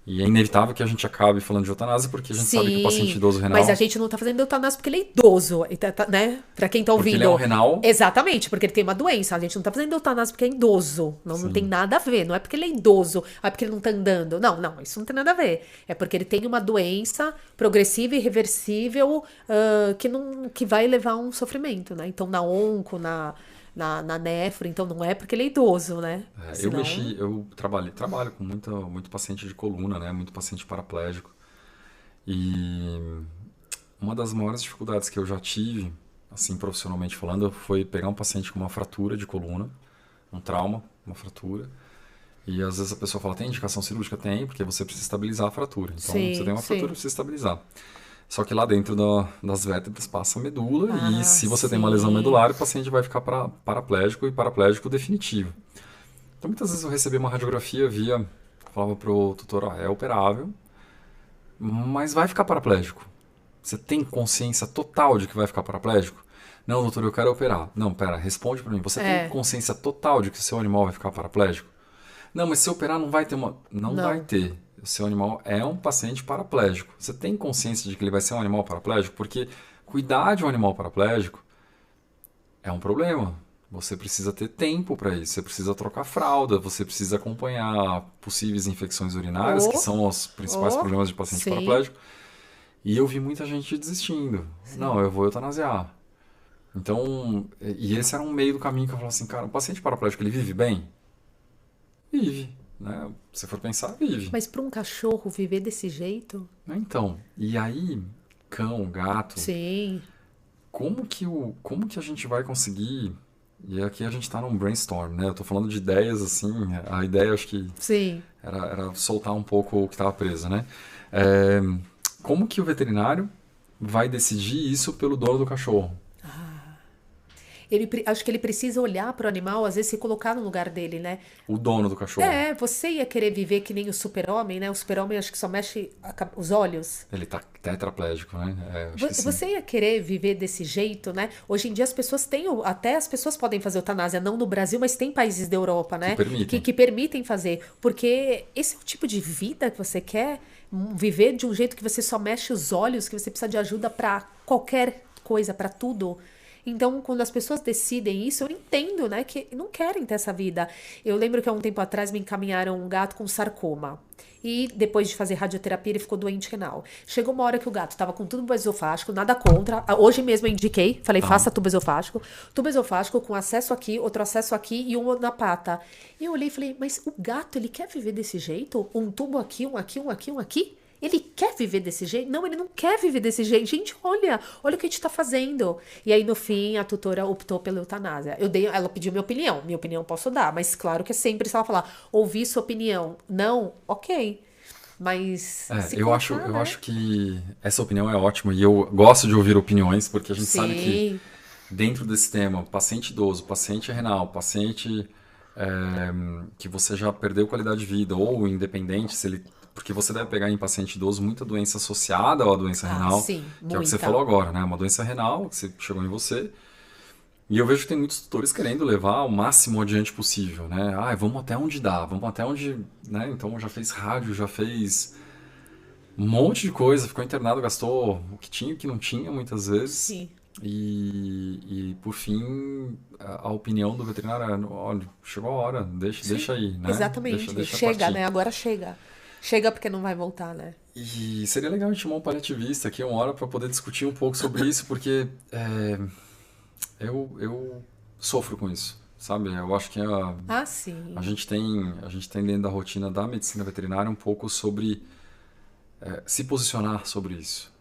E é inevitável que a gente acabe falando de eutanásia, porque a gente sabe que o paciente sim, idoso mas a renal, gente não tá fazendo eutanásia porque ele é idoso, né? Pra quem tá porque ele é um ouvindo. renal, Exatamente, porque ele tem uma doença. A gente não tá fazendo eutanásia porque é idoso. Não, não tem sim. nada a ver. Não é porque ele é idoso, é porque ele não tá andando. Não, não, isso não tem nada a ver. É porque ele tem uma doença progressiva e irreversível que vai levar a um sofrimento, né? Então, na onco, na nefro, então não é porque ele é idoso, né? Senão. Eu trabalho com muito paciente de coluna, né? Muito paciente paraplégico. E uma das maiores dificuldades que eu já tive, assim, profissionalmente falando, foi pegar um paciente com uma fratura de coluna, um trauma, uma fratura. E às vezes a pessoa fala, tem indicação cirúrgica? Tem, porque você precisa estabilizar a fratura. Então, você Sim, tem uma fratura, sim. precisa estabilizar. Só que lá dentro das vértebras passa a medula e Ah, se você tem uma lesão sim. medular, o paciente vai ficar paraplégico e paraplégico definitivo. Então, muitas vezes eu recebi uma radiografia falava pro tutor, é operável, mas vai ficar paraplégico. Você tem consciência total de que vai ficar paraplégico? Não, doutor, eu quero operar. Não, pera, responde pra mim. Você tem É, consciência total de que o seu animal vai ficar paraplégico? Não, mas se operar não vai ter uma... Não vai não. ter. O seu animal é um paciente paraplégico. Você tem consciência de que ele vai ser um animal paraplégico? Porque cuidar de um animal paraplégico é um problema. Você precisa ter tempo para isso. Você precisa trocar fralda, você precisa acompanhar possíveis infecções urinárias, que Oh, são os principais oh, problemas de paciente sim, paraplégico. E eu vi muita gente desistindo. Não, sim. eu vou eutanasiar. Então, e esse era um meio do caminho que eu falava assim, cara, o paciente paraplégico, ele vive bem? Vive, né? Se for pensar, vive. Mas para um cachorro viver desse jeito? Então, e aí, cão, gato, Sim, como que a gente vai conseguir? E aqui a gente tá num brainstorm, né? Eu tô falando de ideias, assim, a ideia acho que sim. era soltar um pouco o que estava preso, né? É, como que o veterinário vai decidir isso pelo dono do cachorro? Acho que ele precisa olhar para o animal, às vezes se colocar no lugar dele, né? O dono do cachorro. Você ia querer viver que nem o super-homem, né? O super-homem acho que só mexe os olhos. Ele tá tetraplégico, né? Acho que sim. Você ia querer viver desse jeito, né? Hoje em dia as pessoas têm, até as pessoas podem fazer eutanásia, não no Brasil, mas tem países da Europa, Que né? permitem. Que permitem fazer. Porque esse é o tipo de vida que você quer, viver de um jeito que você só mexe os olhos, que você precisa de ajuda para qualquer coisa, para tudo. Então, quando as pessoas decidem isso, eu entendo, né, que não querem ter essa vida. Eu lembro que há um tempo atrás me encaminharam um gato com sarcoma. E depois de fazer radioterapia, ele ficou doente renal. Chegou uma hora que o gato estava com tubo esofágico, nada contra. Hoje mesmo eu indiquei, falei, faça tubo esofágico. Tubo esofágico com acesso aqui, outro acesso aqui e um na pata. E eu olhei e falei, mas o gato, ele quer viver desse jeito? Um tubo aqui, um aqui, um aqui, um aqui? Ele quer viver desse jeito? Não, ele não quer viver desse jeito. Gente, olha o que a gente tá fazendo. E aí, no fim, a tutora optou pela eutanásia. Ela pediu minha opinião. Minha opinião eu posso dar, mas claro que é sempre se ela falar, ouvir sua opinião. Não, ok. Mas. Eu acho que essa opinião é ótima e eu gosto de ouvir opiniões, porque a gente sabe que dentro desse tema, paciente idoso, paciente renal, paciente que você já perdeu qualidade de vida, ou independente, se ele. Porque você deve pegar em paciente idoso muita doença associada à doença renal, sim, que é o que você falou agora, né? Uma doença renal que chegou em você. E eu vejo que tem muitos tutores querendo levar o máximo adiante possível, né? Vamos até onde dá, vamos até onde, né? Então já fez rádio, já fez um monte de coisa, ficou internado, gastou o que tinha e o que não tinha muitas vezes. Sim. E por fim, a opinião do veterinário é, olha, chegou a hora, deixa aí, né? Exatamente. Deixa chega, partir. né? Agora chega. Chega porque não vai voltar, né? E seria legal a gente chamar um paliativista aqui uma hora para poder discutir um pouco sobre isso, porque eu sofro com isso, sabe? Eu acho que sim. a gente tem dentro da rotina da medicina veterinária um pouco sobre se posicionar sobre isso.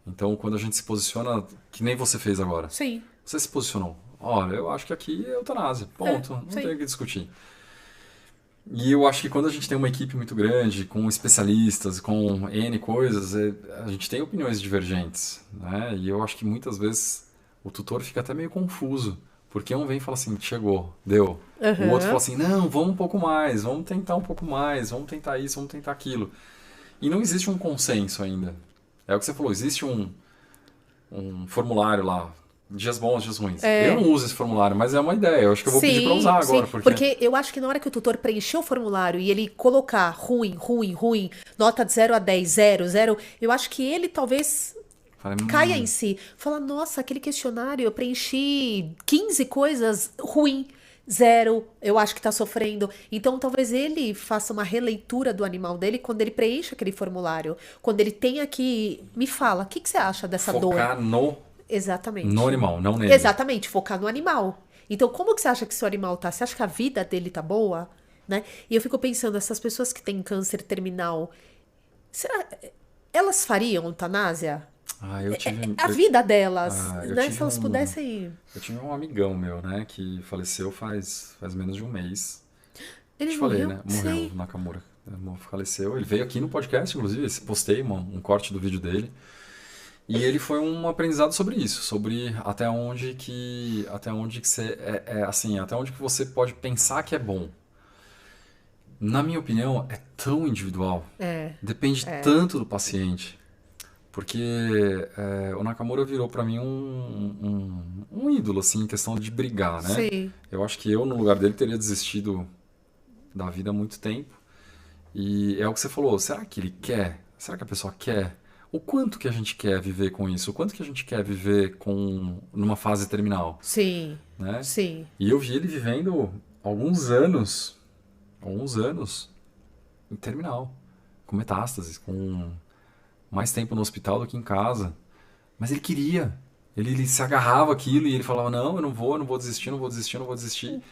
Então, quando a gente se posiciona, que nem você fez agora. Sim. Você se posicionou. Olha, eu acho que aqui é eutanásia. Ponto. Não tem o que discutir. E eu acho que quando a gente tem uma equipe muito grande, com especialistas, com N coisas, a gente tem opiniões divergentes, né? E eu acho que muitas vezes o tutor fica até meio confuso, porque um vem e fala assim, chegou, deu. O outro fala assim, não, vamos um pouco mais, vamos tentar um pouco mais, vamos tentar isso, vamos tentar aquilo. E não existe um consenso ainda. É o que você falou, existe um formulário lá, dias bons, dias ruins. Eu não uso esse formulário, mas é uma ideia. Eu acho que eu vou pedir para usar agora. Porque eu acho que na hora que o tutor preencher o formulário e ele colocar ruim, nota de 0 a 10, 0, 0, eu acho que ele talvez caia em si. Fala, nossa, aquele questionário eu preenchi 15 coisas ruim. 0, eu acho que tá sofrendo. Então, talvez ele faça uma releitura do animal dele quando ele preenche aquele formulário. Quando ele tenha que... Me fala, o que você acha dessa dor? Focar no... Exatamente. No animal, não nele. Exatamente, focar no animal. Então, como que você acha que seu animal tá? Você acha que a vida dele tá boa? Né? E eu fico pensando, essas pessoas que têm câncer terminal, será... Elas fariam eutanásia? Eu tive... A vida delas, né? Se elas Eu pudessem... tive um amigão meu, né? Que faleceu faz menos de um mês. Ele falei, morreu? né? Morreu, Nakamura. Faleceu. Ele veio aqui no podcast, inclusive. Postei um corte do vídeo dele. E ele foi um aprendizado sobre isso, sobre até onde que você assim, até onde que você pode pensar que é bom. Na minha opinião, é tão individual. Depende tanto do paciente. Porque o Nakamura virou pra mim um ídolo, assim, em questão de brigar, né? Sim. Eu acho que eu, no lugar dele, teria desistido da vida há muito tempo. E é o que você falou, será que ele quer? Será que a pessoa quer? O quanto que a gente quer viver com isso? O quanto que a gente quer viver numa fase terminal? Sim, né? sim. E eu vi ele vivendo alguns anos em terminal, com metástases, com mais tempo no hospital do que em casa. Mas ele queria. Ele se agarrava àquilo e ele falava, não, eu não vou desistir.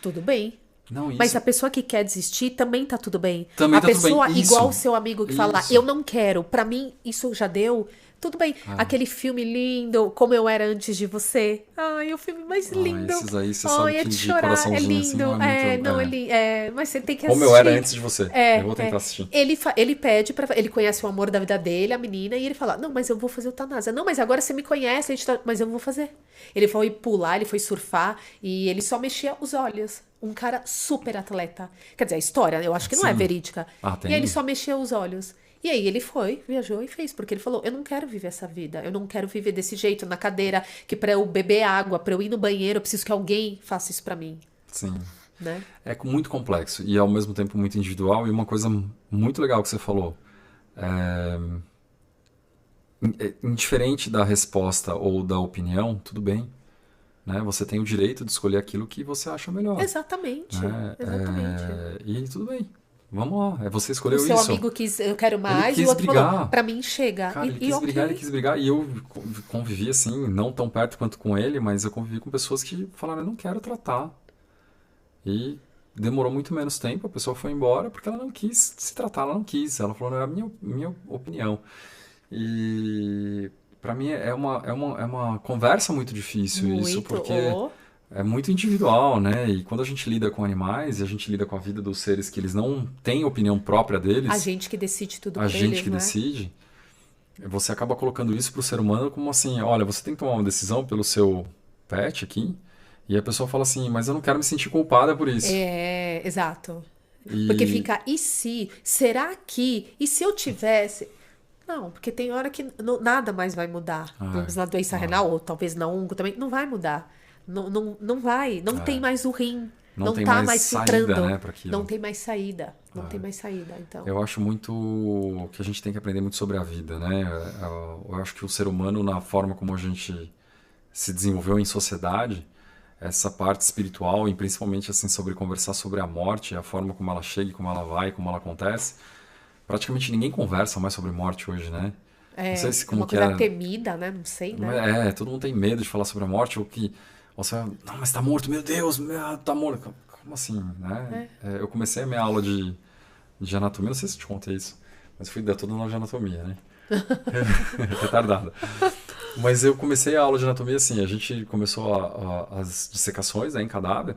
Tudo bem. Não, Mas a pessoa que quer desistir também tá tudo bem. Também a tá tudo bem. pessoa Isso. igual o seu amigo que fala, eu não quero, pra mim isso já deu. Tudo bem. Aquele filme lindo, Como Eu Era Antes de Você. Ai, o filme mais lindo. Esses aí, você sabe é que de de chorar, é coraçãozinho lindo. assim, Mas você tem que Como assistir. Eu Era Antes de Você. Eu vou tentar assistir. Ele pede pra... Ele conhece o amor da vida dele, a menina, e ele fala, não, mas eu vou fazer eutanásia. Não, mas agora você me conhece, mas eu vou fazer. Ele foi pular, ele foi surfar, e ele só mexia os olhos. Um cara super atleta. Quer dizer, a história, eu acho que não é verídica. Tem. E ele só mexia os olhos. E aí ele foi, viajou e fez, porque ele falou, eu não quero viver essa vida, eu não quero viver desse jeito, na cadeira, que pra eu beber água, pra eu ir no banheiro, eu preciso que alguém faça isso pra mim. Sim. Né? É muito complexo e ao mesmo tempo muito individual, e uma coisa muito legal que você falou, indiferente da resposta ou da opinião, tudo bem. né? Você tem o direito de escolher aquilo que você acha melhor. Exatamente, Né? E tudo bem. Vamos lá. Você O escolheu seu isso. amigo quis, eu quero Ele mais, e o quis outro falou, brigar. pra mim chega. Cara, ele E quis brigar, ok. ele quis brigar. E eu convivi assim, não tão perto quanto com ele, mas eu convivi com pessoas que falaram, eu não quero tratar. E demorou muito menos tempo, a pessoa foi embora porque ela não quis se tratar, ela não quis. Ela falou, não, é a minha opinião. E pra mim é uma conversa muito difícil isso, Muito. porque Oh, é muito individual, né? E quando a gente lida com animais e a gente lida com a vida dos seres que eles não têm opinião própria a deles, gente que decide tudo a por gente eles, que né? decide, você acaba colocando isso pro ser humano como assim, olha, você tem que tomar uma decisão pelo seu pet aqui, e a pessoa fala assim, mas eu não quero me sentir culpada por isso. É, exato. Porque E fica, e se? Será que? E se eu tivesse? Não, porque tem hora que nada mais vai mudar. Pelo ai, menos na doença renal, ou talvez na onco também, não vai mudar. Não, não, não vai. Não tem mais o rim. não Não tem tá mais mais saída, filtrando. né, para aquilo. Não tem mais saída. Não tem mais saída, então. Eu acho muito que a gente tem que aprender muito sobre a vida, né? Eu acho que o ser humano, na forma como a gente se desenvolveu em sociedade, essa parte espiritual e principalmente assim sobre conversar sobre a morte, a forma como ela chega, como ela vai, como ela acontece. Praticamente ninguém conversa mais sobre morte hoje, né? Não sei É se como uma que coisa é. temida, né? Não sei, né? Todo mundo tem medo de falar sobre a morte, ou que você, não, mas tá morto, meu Deus, tá morto. Como assim, né? Eu comecei a minha aula de anatomia, não sei se eu te contei isso, mas eu fui dar toda aula de anatomia, né? Retardada. Mas eu comecei a aula de anatomia assim, a gente começou as dissecações, né, em cadáver,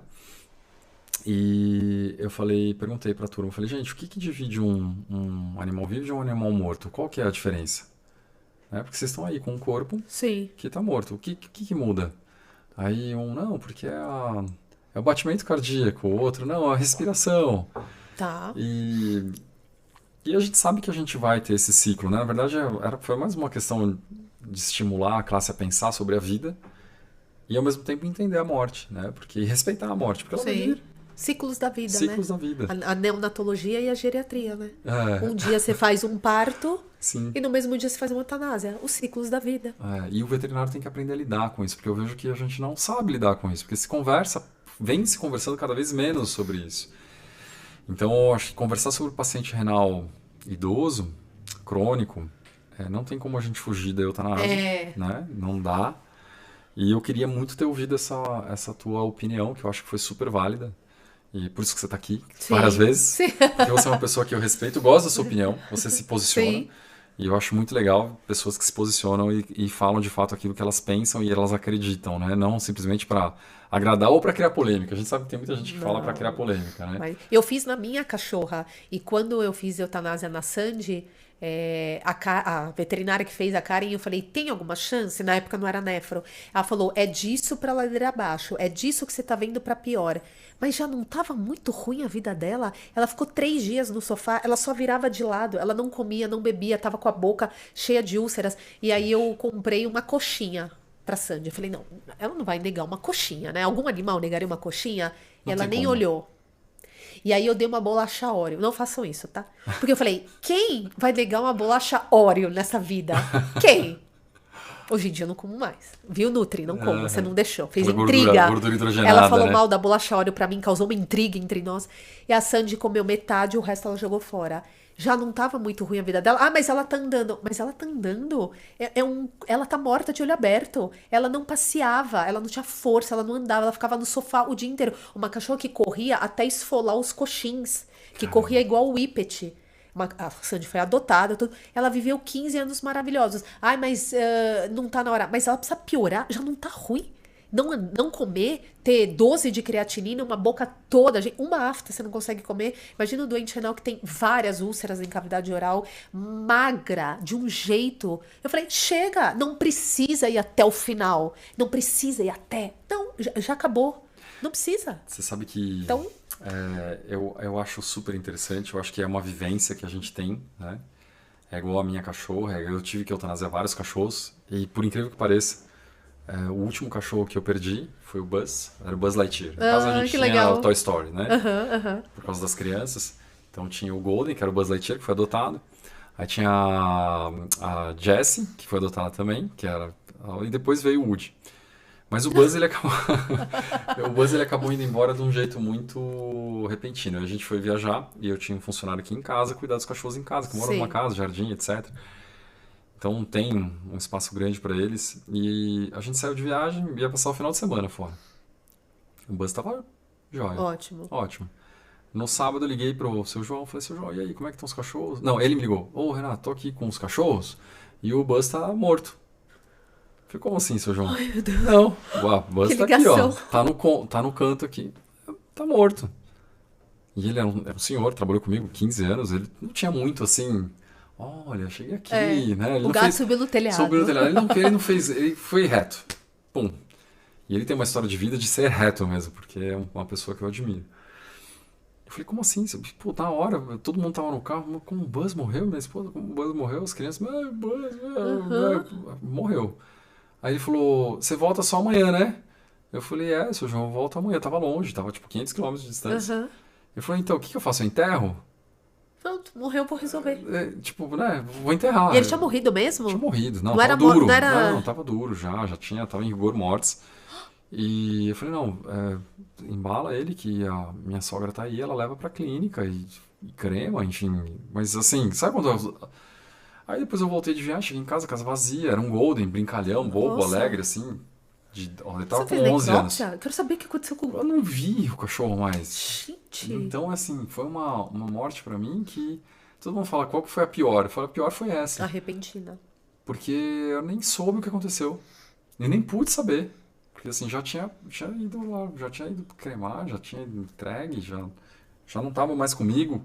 e eu perguntei pra turma, eu falei, gente, o que divide um animal vivo de um animal morto? Qual que é a diferença? Né? Porque vocês estão aí com um corpo Sim. que tá morto, o que muda? Aí não, porque é o batimento cardíaco, o outro, não, a respiração. Tá. E, e a gente sabe que a gente vai ter esse ciclo, né? Na verdade, foi mais uma questão de estimular a classe a pensar sobre a vida e ao mesmo tempo entender a morte, né? Porque respeitar a morte, porque ela vai Sim. vir. Ciclos da vida, né? Ciclos da vida. A neonatologia e a geriatria, né? É, Um dia você faz um parto sim. e no mesmo dia você faz uma eutanásia. Os ciclos da vida. E o veterinário tem que aprender a lidar com isso, porque eu vejo que a gente não sabe lidar com isso, porque vem se conversando cada vez menos sobre isso. Então, eu acho que conversar sobre o paciente renal idoso, crônico, não tem como a gente fugir da eutanásia, É. né? Não dá. E eu queria muito ter ouvido essa tua opinião, que eu acho que foi super válida. E por isso que você está aqui várias Sim. vezes. Sim. Porque você é uma pessoa que eu respeito, gosto da sua opinião, você se posiciona. Sim. E eu acho muito legal pessoas que se posicionam e falam de fato aquilo que elas pensam e elas acreditam, né? Não simplesmente para agradar ou para criar polêmica. A gente sabe que tem muita gente que fala para criar polêmica, né? Mas eu fiz na minha cachorra. E quando eu fiz eutanásia na Sandy, a veterinária que fez a Karen, eu falei, tem alguma chance? Na época não era nefro. Ela falou, é disso pra ladeira abaixo. É disso que você tá vendo pra pior. Mas já não tava muito ruim a vida dela? Ela ficou 3 dias no sofá, ela só virava de lado. Ela não comia, não bebia, tava com a boca cheia de úlceras. E aí eu comprei uma coxinha pra Sandy. Eu falei, não, ela não vai negar uma coxinha, né? Algum animal negaria uma coxinha? E Não ela tem nem como. olhou. E aí eu dei uma bolacha Oreo. Não façam isso, tá? Porque eu falei, quem vai negar uma bolacha Oreo nessa vida? Quem? Hoje em dia eu não como mais. Viu, Nutri? Não como, você não deixou. Fez Aquela intriga. gordura hidrogenada, Ela falou né? mal da bolacha Oreo pra mim, causou uma intriga entre nós. E a Sandy comeu metade, o resto ela jogou fora. Já não tava muito ruim a vida dela. Ah, mas ela tá andando. Mas ela tá andando. Ela tá morta de olho aberto. Ela não passeava, ela não tinha força, ela não andava, ela ficava no sofá o dia inteiro. Uma cachorra que corria até esfolar os coxins. Que corria igual o Whippet. A Sandy foi adotada, tudo. Ela viveu 15 anos maravilhosos. Ai, mas não tá na hora. Mas ela precisa piorar, já não tá ruim. Não comer, ter 12 de creatinina, uma boca toda, uma afta você não consegue comer. Imagina um doente renal que tem várias úlceras em cavidade oral, magra, de um jeito. Eu falei, chega, não precisa ir até o final. Não precisa ir até. Não, já acabou. Não precisa. Você sabe que Então, eu acho super interessante, eu acho que é uma vivência que a gente tem, né? É igual a minha cachorra, eu tive que eutanasiar vários cachorros, e por incrível que pareça, o último cachorro que eu perdi foi o Buzz, era o Buzz Lightyear. No caso, a gente que tinha legal. o Toy Story, né? aham. Por causa das crianças. Então tinha o Golden, que era o Buzz Lightyear, que foi adotado. Aí tinha a Jessie, que foi adotada também, e depois veio o Woody. Mas o Buzz, ele acabou... o Buzz, ele acabou indo embora de um jeito muito repentino. A gente foi viajar e eu tinha um funcionário aqui em casa, cuidar dos cachorros em casa, que mora numa Sim. casa, jardim, etc. Então tem um espaço grande para eles. E a gente saiu de viagem e ia passar o final de semana fora. O Buzz tava jóia. Ótimo. Ótimo. No sábado eu liguei pro seu João, falei, seu João, e aí, como é que estão os cachorros? Não, ele me ligou. Ô, Renato, tô aqui com os cachorros e o Buzz tá morto. Falei, como assim, seu João? Ai, meu Deus. Não, o Buzz Que tá aqui, ó. ligação. Tá no canto aqui. Tá morto. E ele era um senhor, trabalhou comigo 15 anos, ele não tinha muito assim... Olha, cheguei aqui, É, né? Ele o não gato fez... subiu no telhado. Subiu no telhado. Ele não fez... Ele foi reto. Pum. E ele tem uma história de vida de ser reto mesmo, porque é uma pessoa que eu admiro. Eu falei, como assim? Pô, na hora, todo mundo tava no carro, mas como o Buzz morreu? Minha esposa, como o Buzz morreu? As crianças, mas o Buzz morreu. Aí ele falou, você volta só amanhã, né? Eu falei, seu João, eu volto amanhã. Tava longe, tava tipo 500 quilômetros de distância. Aham. Ele falou, então, o que que eu faço? Eu enterro? Pronto, morreu, vou resolver. Tipo, né, vou enterrar. E ele tinha morrido mesmo? Tinha morrido, não, Não tava era duro. não era... Não, tava duro já tinha, tava em rigor mortis. E eu falei, não, embala ele que a minha sogra tá aí, ela leva pra clínica e crema, enfim. Mas assim, sabe quando Aí depois eu voltei de viagem, cheguei em casa, casa vazia, era um Golden, brincalhão, bobo, Nossa. alegre, assim. Ó, ele Você tava fez com 11 anos. necrópsia? Quero saber o que aconteceu com... Eu não vi o cachorro mais. Gente. Então, assim, foi uma morte pra mim que todo mundo fala, qual que foi a pior? Eu falo, a pior foi essa. A repentina. Porque eu nem soube o que aconteceu. E nem pude saber. Porque assim, já tinha ido lá, já tinha ido cremar, já tinha ido entregue, já não estava mais comigo.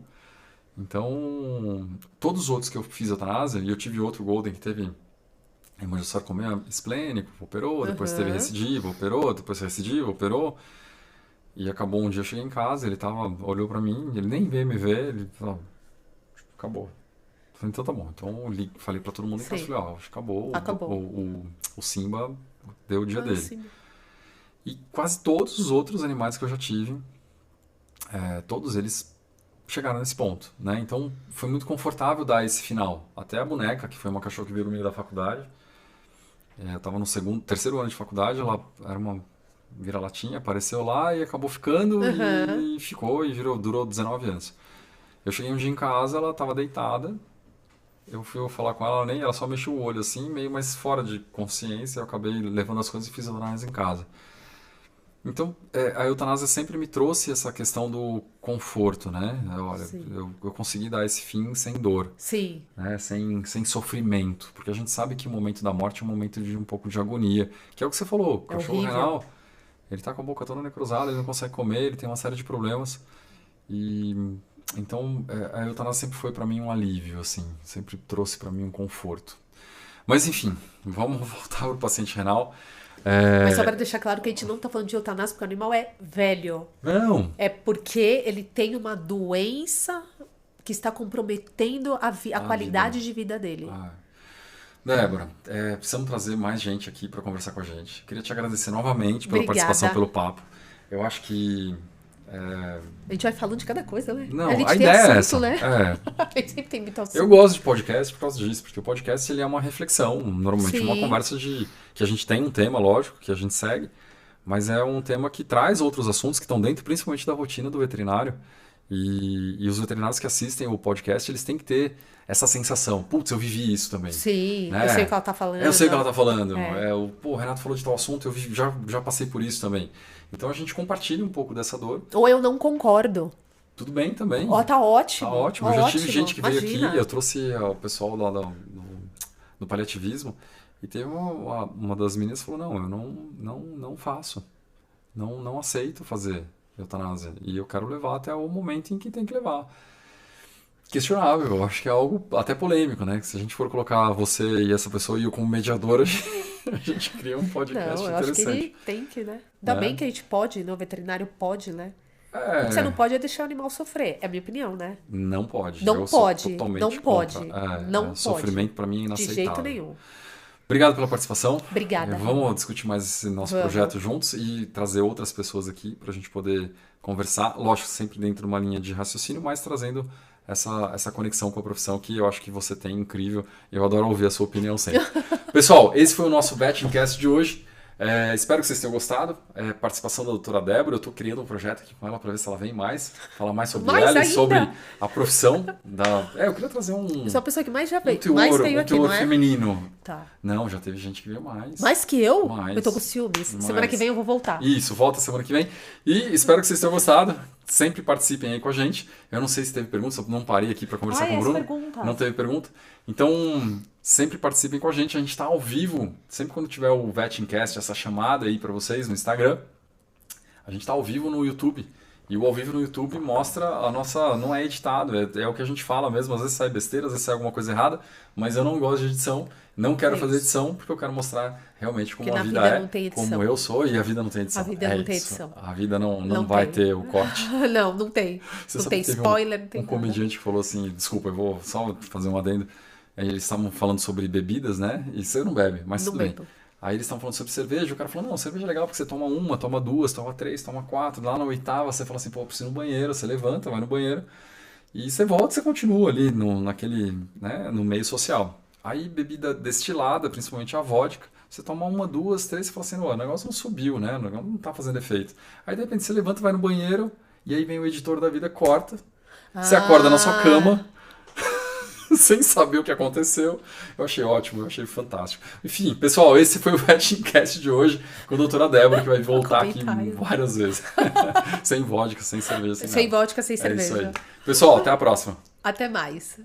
Então, todos os outros que eu fiz eutanásia, e eu tive outro Golden que teve hemangiosarcoma esplênico, operou, depois teve recidiva, operou, depois recidiva, operou. E acabou um dia, eu cheguei em casa, olhou pra mim, ele nem veio me ver, ele falou, acabou. Eu falei, então tá bom. Então eu falei pra todo mundo em casa, Sim. falei, ó, acho que acabou. Acabou. O Simba deu o dia dele. Sim. E quase todos os outros animais que eu já tive, todos eles chegaram nesse ponto, né? Então foi muito confortável dar esse final. Até a boneca, que foi uma cachorra que veio comigo da faculdade, eu tava no terceiro ano de faculdade, ela era uma vira-latinha, apareceu lá e acabou ficando e ficou e durou 19 anos. Eu cheguei um dia em casa, ela tava deitada, eu fui falar com ela, ela só mexeu o olho assim, meio mais fora de consciência, eu acabei levando as coisas e fiz a eutanásia em casa. Então, a eutanásia sempre me trouxe essa questão do conforto, né? Olha, eu consegui dar esse fim sem dor, Sim. né? Sem sofrimento, porque a gente sabe que o momento da morte é um momento de um pouco de agonia, que é o que você falou, o cachorro horrível. renal, ele tá com a boca toda necrosada, ele não consegue comer, ele tem uma série de problemas, e então a eutanásia sempre foi para mim um alívio, assim, sempre trouxe para mim um conforto. Mas enfim, vamos voltar para o paciente renal. Mas só para deixar claro que a gente não tá falando de eutanásia porque o animal é velho. Não. É porque ele tem uma doença que está comprometendo a qualidade de vida dele. Débora, precisamos trazer mais gente aqui para conversar com a gente. Queria te agradecer novamente pela Obrigada. participação, pelo papo. Eu acho que... A gente vai falando de cada coisa, né? Não, a gente a tem ideia é assunto, essa. né? A gente sempre tem muito assunto. Eu gosto de podcast por causa disso, porque o podcast ele é uma reflexão, normalmente Sim. uma conversa que a gente tem um tema, lógico, que a gente segue, mas é um tema que traz outros assuntos que estão dentro, principalmente da rotina do veterinário. E os veterinários que assistem o podcast, eles têm que ter essa sensação. Putz, eu vivi isso também. Sim, né? eu sei o que ela tá falando. Eu sei o que ela tá falando. É. O Renato falou de tal assunto, já passei por isso também. Então a gente compartilha um pouco dessa dor. Ou eu não concordo. Tudo bem também. Ó, tá ótimo. Tá ótimo. Ó, Eu já ótimo. tive gente que veio Imagina. aqui, eu trouxe o pessoal lá do paliativismo, e teve uma das meninas que falou, não, eu não faço. Não aceito fazer eutanásia. E eu quero levar até o momento em que tem que levar. Questionável, eu acho que é algo até polêmico, né? Que se a gente for colocar você e essa pessoa e eu como mediador, a gente cria um podcast Não, eu acho que interessante. ele tem que, né? Ainda bem que a gente pode, né? O veterinário pode, né? É, O que você não pode é deixar o animal sofrer. É a minha opinião, né? não pode. Não Eu sou pode, totalmente não pode, contra. não pode. Sofrimento pra mim é De inaceitável. jeito nenhum. Obrigado pela participação. Obrigada. Vamos discutir mais esse nosso Vamos. projeto juntos e trazer outras pessoas aqui para a gente poder conversar. Lógico, sempre dentro de uma linha de raciocínio, mas trazendo essa conexão com a profissão que eu acho que você tem incrível. Eu adoro ouvir a sua opinião sempre. Pessoal, esse foi o nosso Vetcast de hoje. Espero que vocês tenham gostado. Participação da doutora Débora. Eu estou criando um projeto aqui com ela para ver se ela vem mais. Falar mais sobre Mais ela e ainda? sobre a profissão da... eu queria trazer Eu sou a pessoa que mais já veio. teor, Mais veio um aqui, teor não é? feminino. Tá. Não, já teve gente que veio mais. Mais que eu? Mais. Eu tô com ciúmes. Semana Mais. que vem eu vou voltar. Isso, volta semana que vem. E espero que vocês tenham gostado. Sempre participem aí com a gente. Eu não sei se teve perguntas, eu não parei aqui para conversar com o essa Bruno. pergunta. Não teve pergunta. Então, sempre participem com a gente. A gente está ao vivo. Sempre quando tiver o Vettingcast, essa chamada aí para vocês no Instagram, a gente está ao vivo no YouTube. E o ao vivo no YouTube mostra a nossa... Não é editado, é o que a gente fala mesmo. Às vezes sai besteira, às vezes sai alguma coisa errada. Mas eu não gosto de edição. Não quero fazer edição, porque eu quero mostrar realmente como a vida é, não tem edição. como eu sou, e a vida não tem edição. A vida não tem edição. A vida não vai ter o corte. Não tem. Você Não sabe tem que teve spoiler, não tem um nada. comediante que falou assim, desculpa, eu vou só fazer um adendo. Aí eles estavam falando sobre bebidas, né? E você não bebe, mas Não tudo bem. bebo. Aí eles estavam falando sobre cerveja, e o cara falou, não, cerveja é legal porque você toma uma, toma duas, toma três, toma quatro. Lá na oitava você fala assim, pô, eu preciso ir no banheiro, você levanta, vai no banheiro. E você volta e você continua ali no meio social. Aí bebida destilada, principalmente a vodka, você toma uma, duas, três, você fala assim, o negócio não subiu, né? O negócio não tá fazendo efeito. Aí de repente você levanta, vai no banheiro, e aí vem o editor da vida, corta, você acorda na sua cama, sem saber o que aconteceu. Eu achei ótimo, eu achei fantástico. Enfim, pessoal, esse foi o Vettingcast de hoje com a doutora Débora, que vai voltar aqui várias vezes. Sem vodka, sem cerveja, sem nada. Sem vodka, sem cerveja. É isso aí. Pessoal, até a próxima. Até mais.